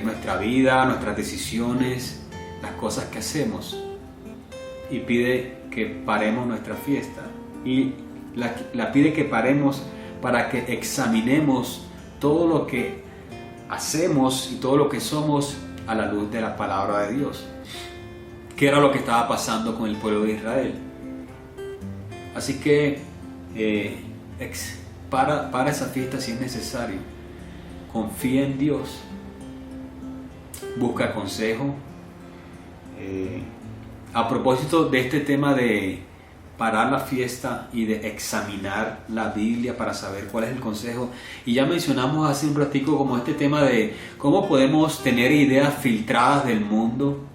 Speaker 3: nuestra vida, nuestras decisiones, las cosas que hacemos, y pide que paremos nuestra fiesta, y la pide que paremos para que examinemos todo lo que hacemos y todo lo que somos a la luz de la palabra de Dios. ¿Qué era lo que estaba pasando con el pueblo de Israel? Así que para esa fiesta si es necesario. Confía en Dios busca consejo. A propósito de este tema de parar la fiesta y de examinar la Biblia para saber cuál es el consejo, y ya mencionamos hace un ratico como este tema de cómo podemos tener ideas filtradas del mundo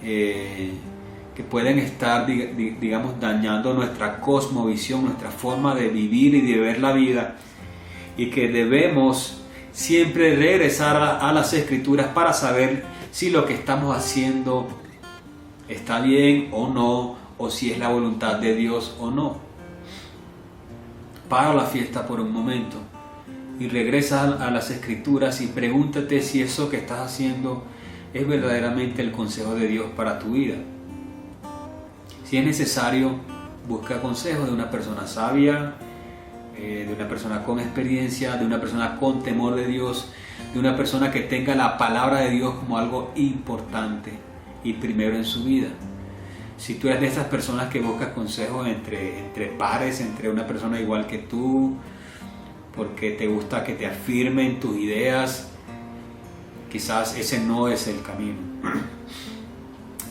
Speaker 3: que pueden estar, digamos, dañando nuestra cosmovisión, nuestra forma de vivir y de ver la vida, y que debemos siempre regresar a las Escrituras para saber si lo que estamos haciendo está bien o no, o si es la voluntad de Dios o no. Para la fiesta por un momento y regresa a las Escrituras y pregúntate si eso que estás haciendo es verdaderamente el consejo de Dios para tu vida. Si es necesario, busca consejo de una persona sabia, de una persona con experiencia, de una persona con temor de Dios, de una persona que tenga la palabra de Dios como algo importante y primero en su vida. Si tú eres de esas personas que buscas consejos entre pares, entre una persona igual que tú, porque te gusta que te afirmen tus ideas, quizás ese no es el camino.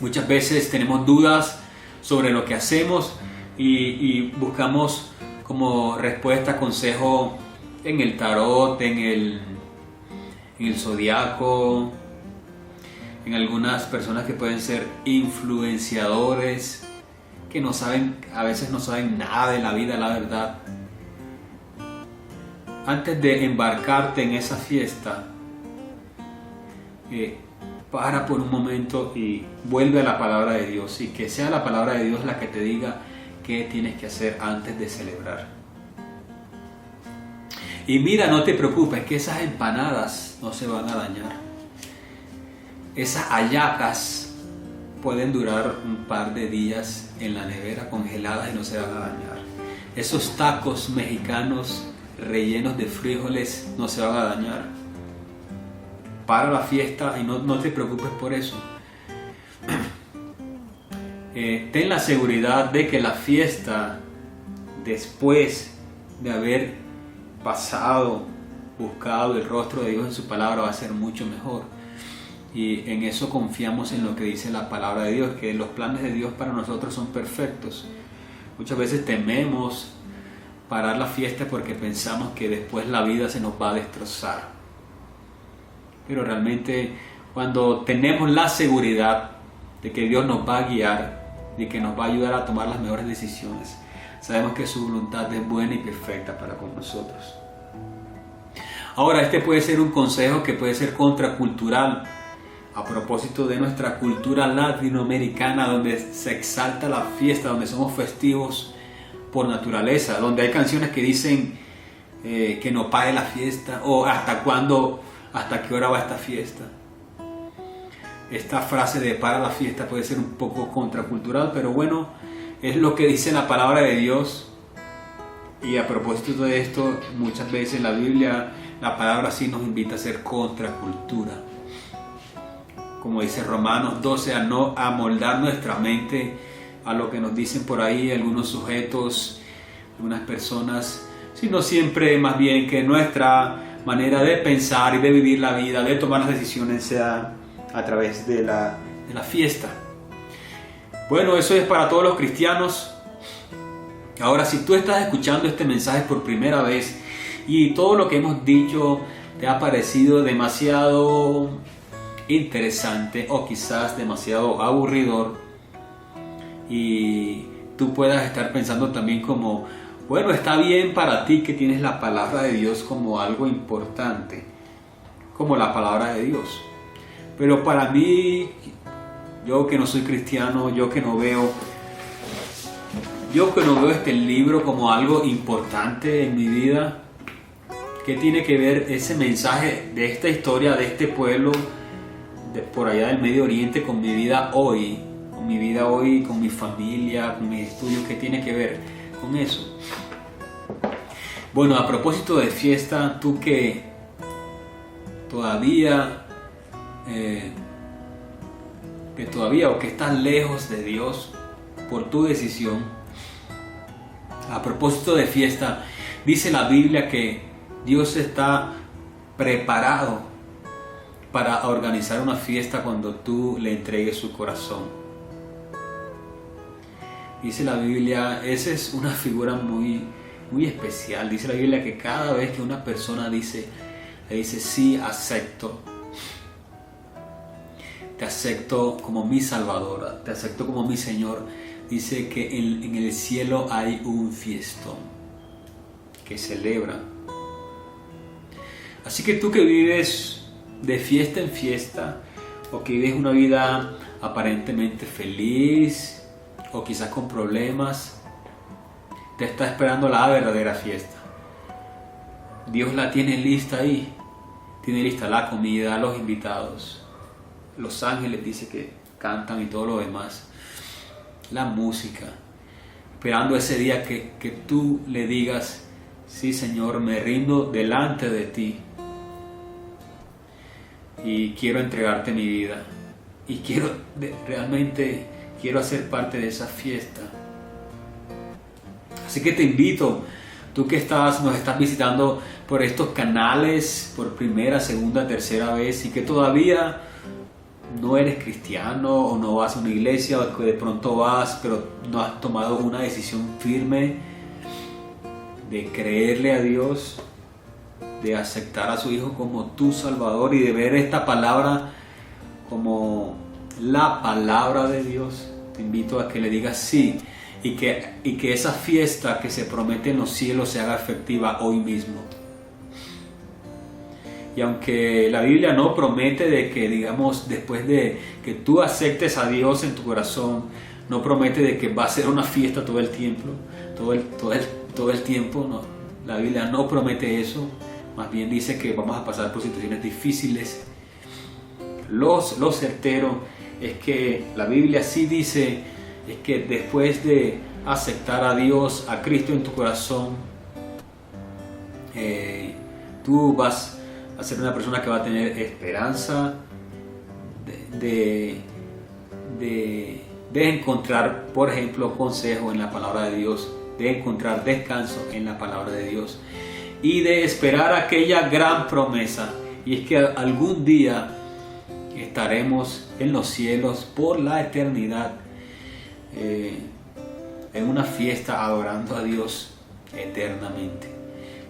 Speaker 3: Muchas veces tenemos dudas sobre lo que hacemos y buscamos como respuesta, consejo en el tarot, en el zodiaco, en algunas personas que pueden ser influenciadores, que a veces no saben nada de la vida, la verdad. Antes de embarcarte en esa fiesta, para por un momento y vuelve a la palabra de Dios, y que sea la palabra de Dios la que te diga qué tienes que hacer antes de celebrar. Y mira, no te preocupes, que esas empanadas no se van a dañar. Esas hallacas pueden durar un par de días en la nevera congeladas y no se van a dañar. Esos tacos mexicanos rellenos de frijoles no se van a dañar. Para la fiesta y no te preocupes por eso. Ten la seguridad de que la fiesta, después de haber buscado el rostro de Dios en su palabra, va a ser mucho mejor. Y en eso confiamos en lo que dice la palabra de Dios, que los planes de Dios para nosotros son perfectos. Muchas veces tememos parar la fiesta porque pensamos que después la vida se nos va a destrozar. Pero realmente cuando tenemos la seguridad de que Dios nos va a guiar, de que nos va a ayudar a tomar las mejores decisiones, sabemos que su voluntad es buena y perfecta para con nosotros. Ahora, este puede ser un consejo que puede ser contracultural a propósito de nuestra cultura latinoamericana, donde se exalta la fiesta, donde somos festivos por naturaleza, donde hay canciones que dicen que no pare la fiesta, o hasta qué hora va esta fiesta. Esta frase de para la fiesta puede ser un poco contracultural, pero bueno, es lo que dice la palabra de Dios. Y a propósito de esto, muchas veces en la Biblia la palabra sí nos invita a ser contracultura. Como dice Romanos 12, a no amoldar nuestra mente a lo que nos dicen por ahí algunos sujetos, algunas personas, sino siempre más bien que nuestra manera de pensar y de vivir la vida, de tomar las decisiones, sea a través de la fiesta. Bueno, eso es para todos los cristianos. Ahora, si tú estás escuchando este mensaje por primera vez y todo lo que hemos dicho te ha parecido demasiado interesante o quizás demasiado aburridor, y tú puedas estar pensando también como, bueno, está bien para ti que tienes la palabra de Dios como algo importante, como la palabra de Dios, pero para mí, yo que no soy cristiano, yo que no veo este libro como algo importante en mi vida, ¿qué tiene que ver ese mensaje de esta historia, de este pueblo por allá del Medio Oriente con mi vida hoy, con mi familia, con mis estudios? ¿Qué tiene que ver con eso? Bueno, a propósito de fiesta, tú que todavía o que estás lejos de Dios por tu decisión, a propósito de fiesta, dice la Biblia que Dios está preparado para organizar una fiesta cuando tú le entregues su corazón. Dice la Biblia, esa es una figura muy especial. Dice la Biblia que cada vez que una persona le dice sí, acepto, te acepto como mi Salvadora, te acepto como mi Señor, dice que en el cielo hay un fiestón que celebra. Así que tú que vives de fiesta en fiesta, o que vives una vida aparentemente feliz, o quizás con problemas, te está esperando la verdadera fiesta. Dios la tiene lista ahí. Tiene lista la comida, los invitados, los ángeles dice que cantan y todo lo demás, la música, esperando ese día que tú le digas, sí Señor, me rindo delante de ti y quiero entregarte mi vida y realmente quiero hacer parte de esa fiesta. Así que te invito, tú que nos estás visitando por estos canales por primera, segunda, tercera vez y que todavía no eres cristiano o no vas a una iglesia o que de pronto vas pero no has tomado una decisión firme de creerle a Dios, de aceptar a su Hijo como tu Salvador y de ver esta palabra como la palabra de Dios, te invito a que le digas sí y que esa fiesta que se promete en los cielos se haga efectiva hoy mismo. Y aunque la Biblia no promete de que, digamos, después de que tú aceptes a Dios en tu corazón, no promete de que va a ser una fiesta todo el tiempo, todo el tiempo, no. La Biblia no promete eso, más bien dice que vamos a pasar por situaciones difíciles. Lo certero es que la Biblia sí dice es que después de aceptar a Dios, a Cristo en tu corazón, tú vas a ser una persona que va a tener esperanza de encontrar, por ejemplo, consejo en la palabra de Dios, de encontrar descanso en la palabra de Dios y de esperar aquella gran promesa, y es que algún día estaremos en los cielos por la eternidad, en una fiesta adorando a Dios eternamente.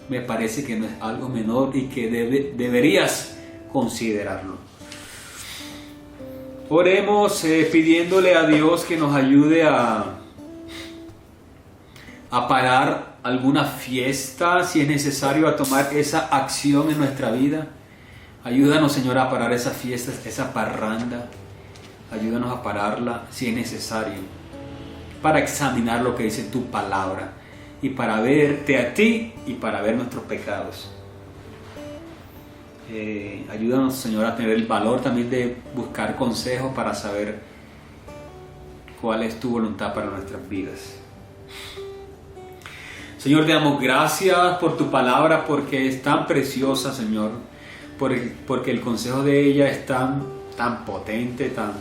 Speaker 3: Me parece que no es algo menor y que deberías considerarlo. Oremos pidiéndole a Dios que nos ayude a parar alguna fiesta, si es necesario, a tomar esa acción en nuestra vida. Ayúdanos, Señor, a parar esa fiesta, esa parranda. Ayúdanos a pararla si es necesario, para examinar lo que dice tu palabra y para verte a ti y para ver nuestros pecados. Ayúdanos, Señor, a tener el valor también de buscar consejos para saber cuál es tu voluntad para nuestras vidas. Señor, te damos gracias por tu palabra, porque es tan preciosa, Señor, porque el consejo de ella es tan potente, tan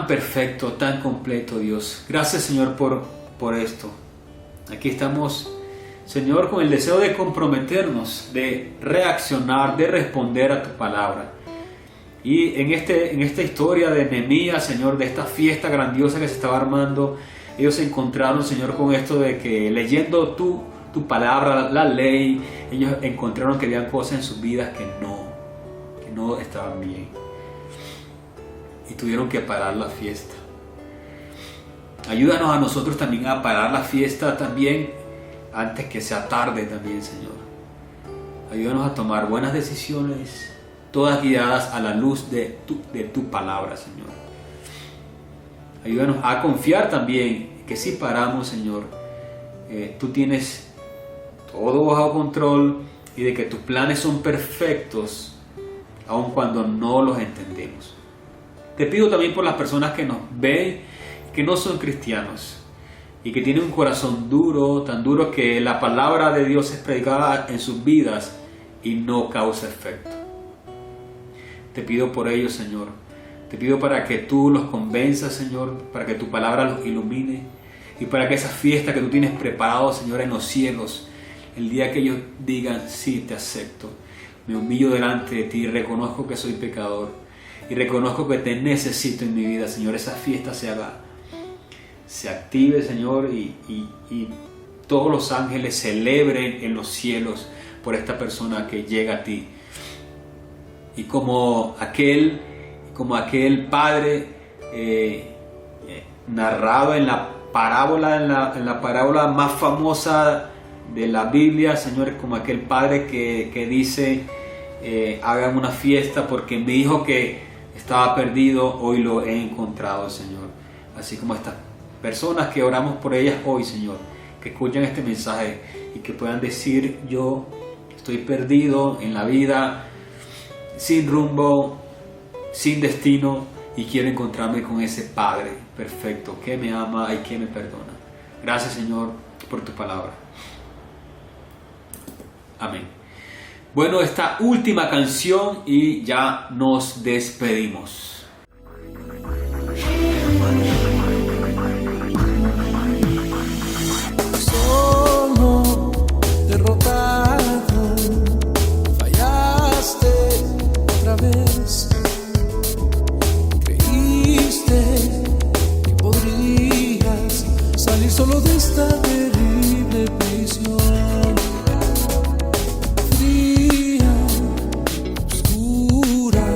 Speaker 3: perfecto, tan completo, Dios. Gracias, Señor, por esto. Aquí estamos, Señor, con el deseo de comprometernos, de reaccionar, de responder a tu palabra. Y en esta historia de Nehemías, Señor, de esta fiesta grandiosa que se estaba armando, ellos se encontraron, Señor, con esto de que leyendo tu palabra, la ley, ellos encontraron que había cosas en sus vidas que no estaban bien. Y tuvieron que parar la fiesta. Ayúdanos a nosotros también a parar la fiesta también antes que sea tarde también, Señor. Ayúdanos a tomar buenas decisiones, todas guiadas a la luz de tu palabra, Señor. Ayúdanos a confiar también que si paramos, Señor, tú tienes todo bajo control y de que tus planes son perfectos, aun cuando no los entendemos. Te pido también por las personas que nos ven, que no son cristianos y que tienen un corazón duro, tan duro que la palabra de Dios es predicada en sus vidas y no causa efecto. Te pido por ellos, Señor. Te pido para que tú los convenzas, Señor, para que tu palabra los ilumine y para que esa fiesta que tú tienes preparado, Señor, en los cielos, el día que ellos digan, sí, te acepto, me humillo delante de ti, reconozco que soy pecador y reconozco que te necesito en mi vida, Señor. Esa fiesta se active, Señor, y todos los ángeles celebren en los cielos por esta persona que llega a ti. Y como aquel padre narrado en la parábola más famosa de la Biblia, Señor, como aquel padre que dice, hagan una fiesta porque mi hijo que estaba perdido, hoy lo he encontrado, Señor. Así como estas personas que oramos por ellas hoy, Señor, que escuchan este mensaje y que puedan decir, yo estoy perdido en la vida, sin rumbo, sin destino, y quiero encontrarme con ese Padre perfecto que me ama y que me perdona. Gracias, Señor, por tu palabra. Amén. Bueno, esta última canción y ya nos despedimos.
Speaker 2: Solo derrotado, fallaste otra vez. Creíste que podrías salir solo de esta terrible prisión. Fría, oscura,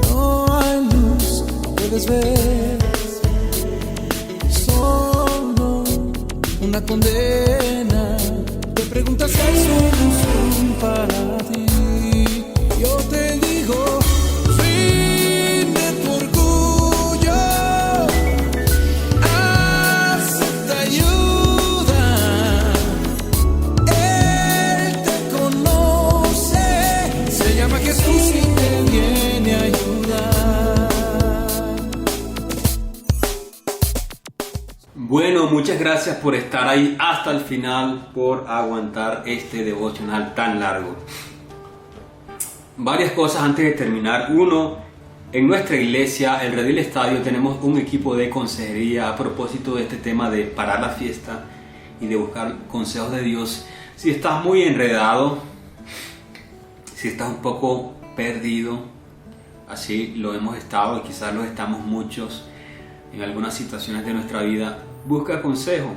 Speaker 2: no hay luz, no puedes ver. Solo una condena. Te preguntas si hay solución para ti. Yo te digo, fin de tu orgullo, acepta ayuda. Él te conoce, se llama Jesús y te viene a ayudar.
Speaker 3: Bueno, muchas gracias por estar ahí hasta el final, por aguantar este devocional tan largo. Varias cosas antes de terminar. Uno, en nuestra iglesia, el Redil Estadio, tenemos un equipo de consejería a propósito de este tema de parar la fiesta y de buscar consejos de Dios. Si estás muy enredado, si estás un poco perdido, así lo hemos estado y quizás lo estamos muchos en algunas situaciones de nuestra vida, busca consejo.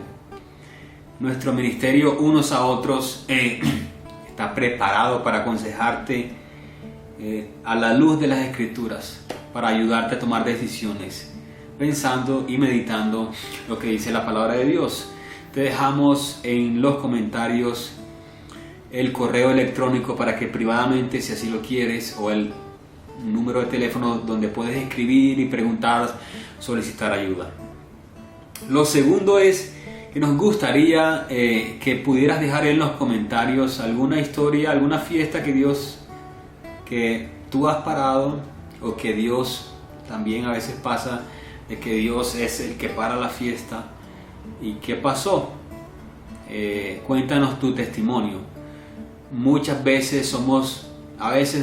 Speaker 3: Nuestro ministerio unos a otros está preparado para aconsejarte a la luz de las Escrituras, para ayudarte a tomar decisiones, pensando y meditando lo que dice la palabra de Dios. Te dejamos en los comentarios el correo electrónico para que privadamente, si así lo quieres, o el número de teléfono donde puedes escribir y preguntar, solicitar ayuda. Lo segundo es que nos gustaría que pudieras dejar en los comentarios alguna historia, alguna fiesta que tú has parado, o que Dios también a veces pasa, de que Dios es el que para la fiesta. ¿Y qué pasó? Cuéntanos tu testimonio. Muchas veces somos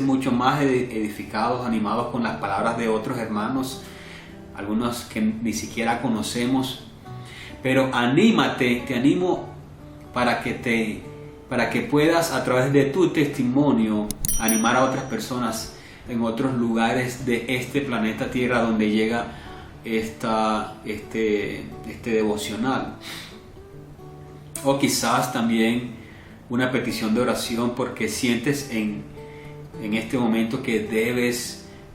Speaker 3: mucho más edificados, animados con las palabras de otros hermanos, algunos que ni siquiera conocemos. Pero anímate, te animo para que puedas, a través de tu testimonio, animar a otras personas en otros lugares de este planeta Tierra donde llega este devocional. O quizás también una petición de oración porque sientes en este momento que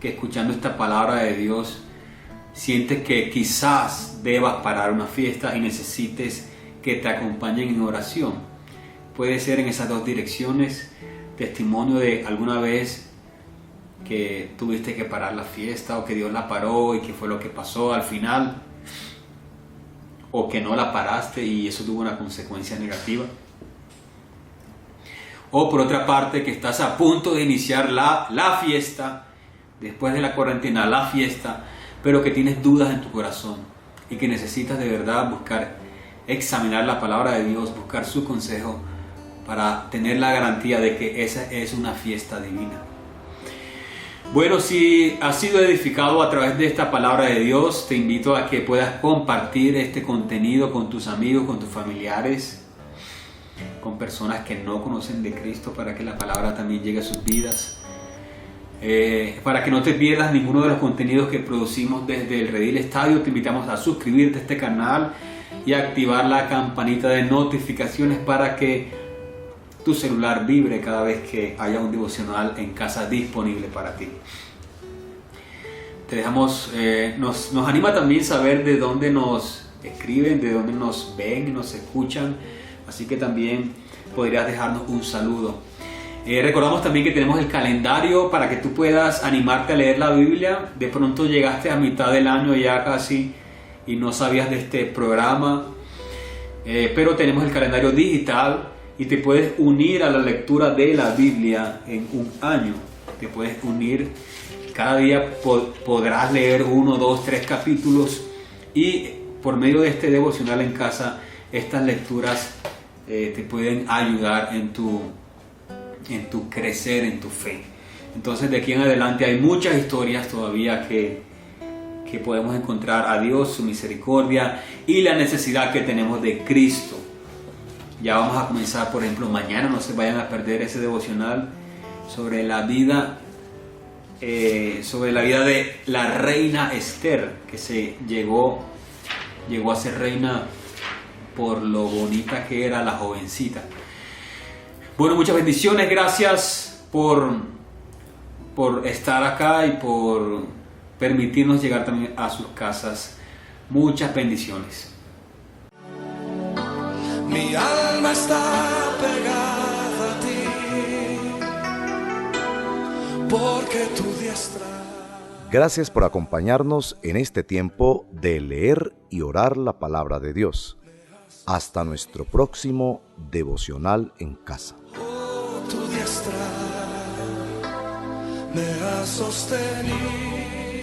Speaker 3: escuchando esta palabra de Dios, sientes que quizás debas parar una fiesta y necesites que te acompañen en oración. Puede ser en esas dos direcciones: testimonio de alguna vez que tuviste que parar la fiesta, o que Dios la paró y qué fue lo que pasó al final, o que no la paraste y eso tuvo una consecuencia negativa. O por otra parte, que estás a punto de iniciar la fiesta, después de la cuarentena, la fiesta, pero que tienes dudas en tu corazón y que necesitas de verdad examinar la palabra de Dios, buscar su consejo para tener la garantía de que esa es una fiesta divina. Bueno, si has sido edificado a través de esta palabra de Dios, te invito a que puedas compartir este contenido con tus amigos, con tus familiares. con personas que no conocen de Cristo, para que la palabra también llegue a sus vidas. Para que no te pierdas ninguno de los contenidos que producimos desde el Redil Estadio, te invitamos a suscribirte a este canal y a activar la campanita de notificaciones para que tu celular vibre cada vez que haya un devocional en casa disponible para ti. Te dejamos, nos anima también saber de dónde nos escriben, de dónde nos ven y nos escuchan, así que también podrías dejarnos un saludo. Recordamos también que tenemos el calendario para que tú puedas animarte a leer la Biblia. De pronto llegaste a mitad del año ya casi y no sabías de este programa, pero tenemos el calendario digital y te puedes unir a la lectura de la Biblia en un año. Te puedes unir, cada día podrás leer 1, 2, 3 capítulos, y por medio de este devocional en casa, estas lecturas te pueden ayudar en tu crecer, en tu fe. Entonces de aquí en adelante hay muchas historias todavía que podemos encontrar a Dios, su misericordia y la necesidad que tenemos de Cristo. Ya vamos a comenzar, por ejemplo, mañana, no se vayan a perder ese devocional sobre la vida de la reina Esther, que llegó a ser reina por lo bonita que era la jovencita. Bueno, muchas bendiciones, gracias por estar acá y por permitirnos llegar también a sus casas. Muchas bendiciones.
Speaker 2: Mi alma está pegada a ti, porque tu diestra.
Speaker 1: Gracias por acompañarnos en este tiempo de leer y orar la palabra de Dios. Hasta nuestro próximo devocional en casa.
Speaker 2: Tu diestra me ha sostenido.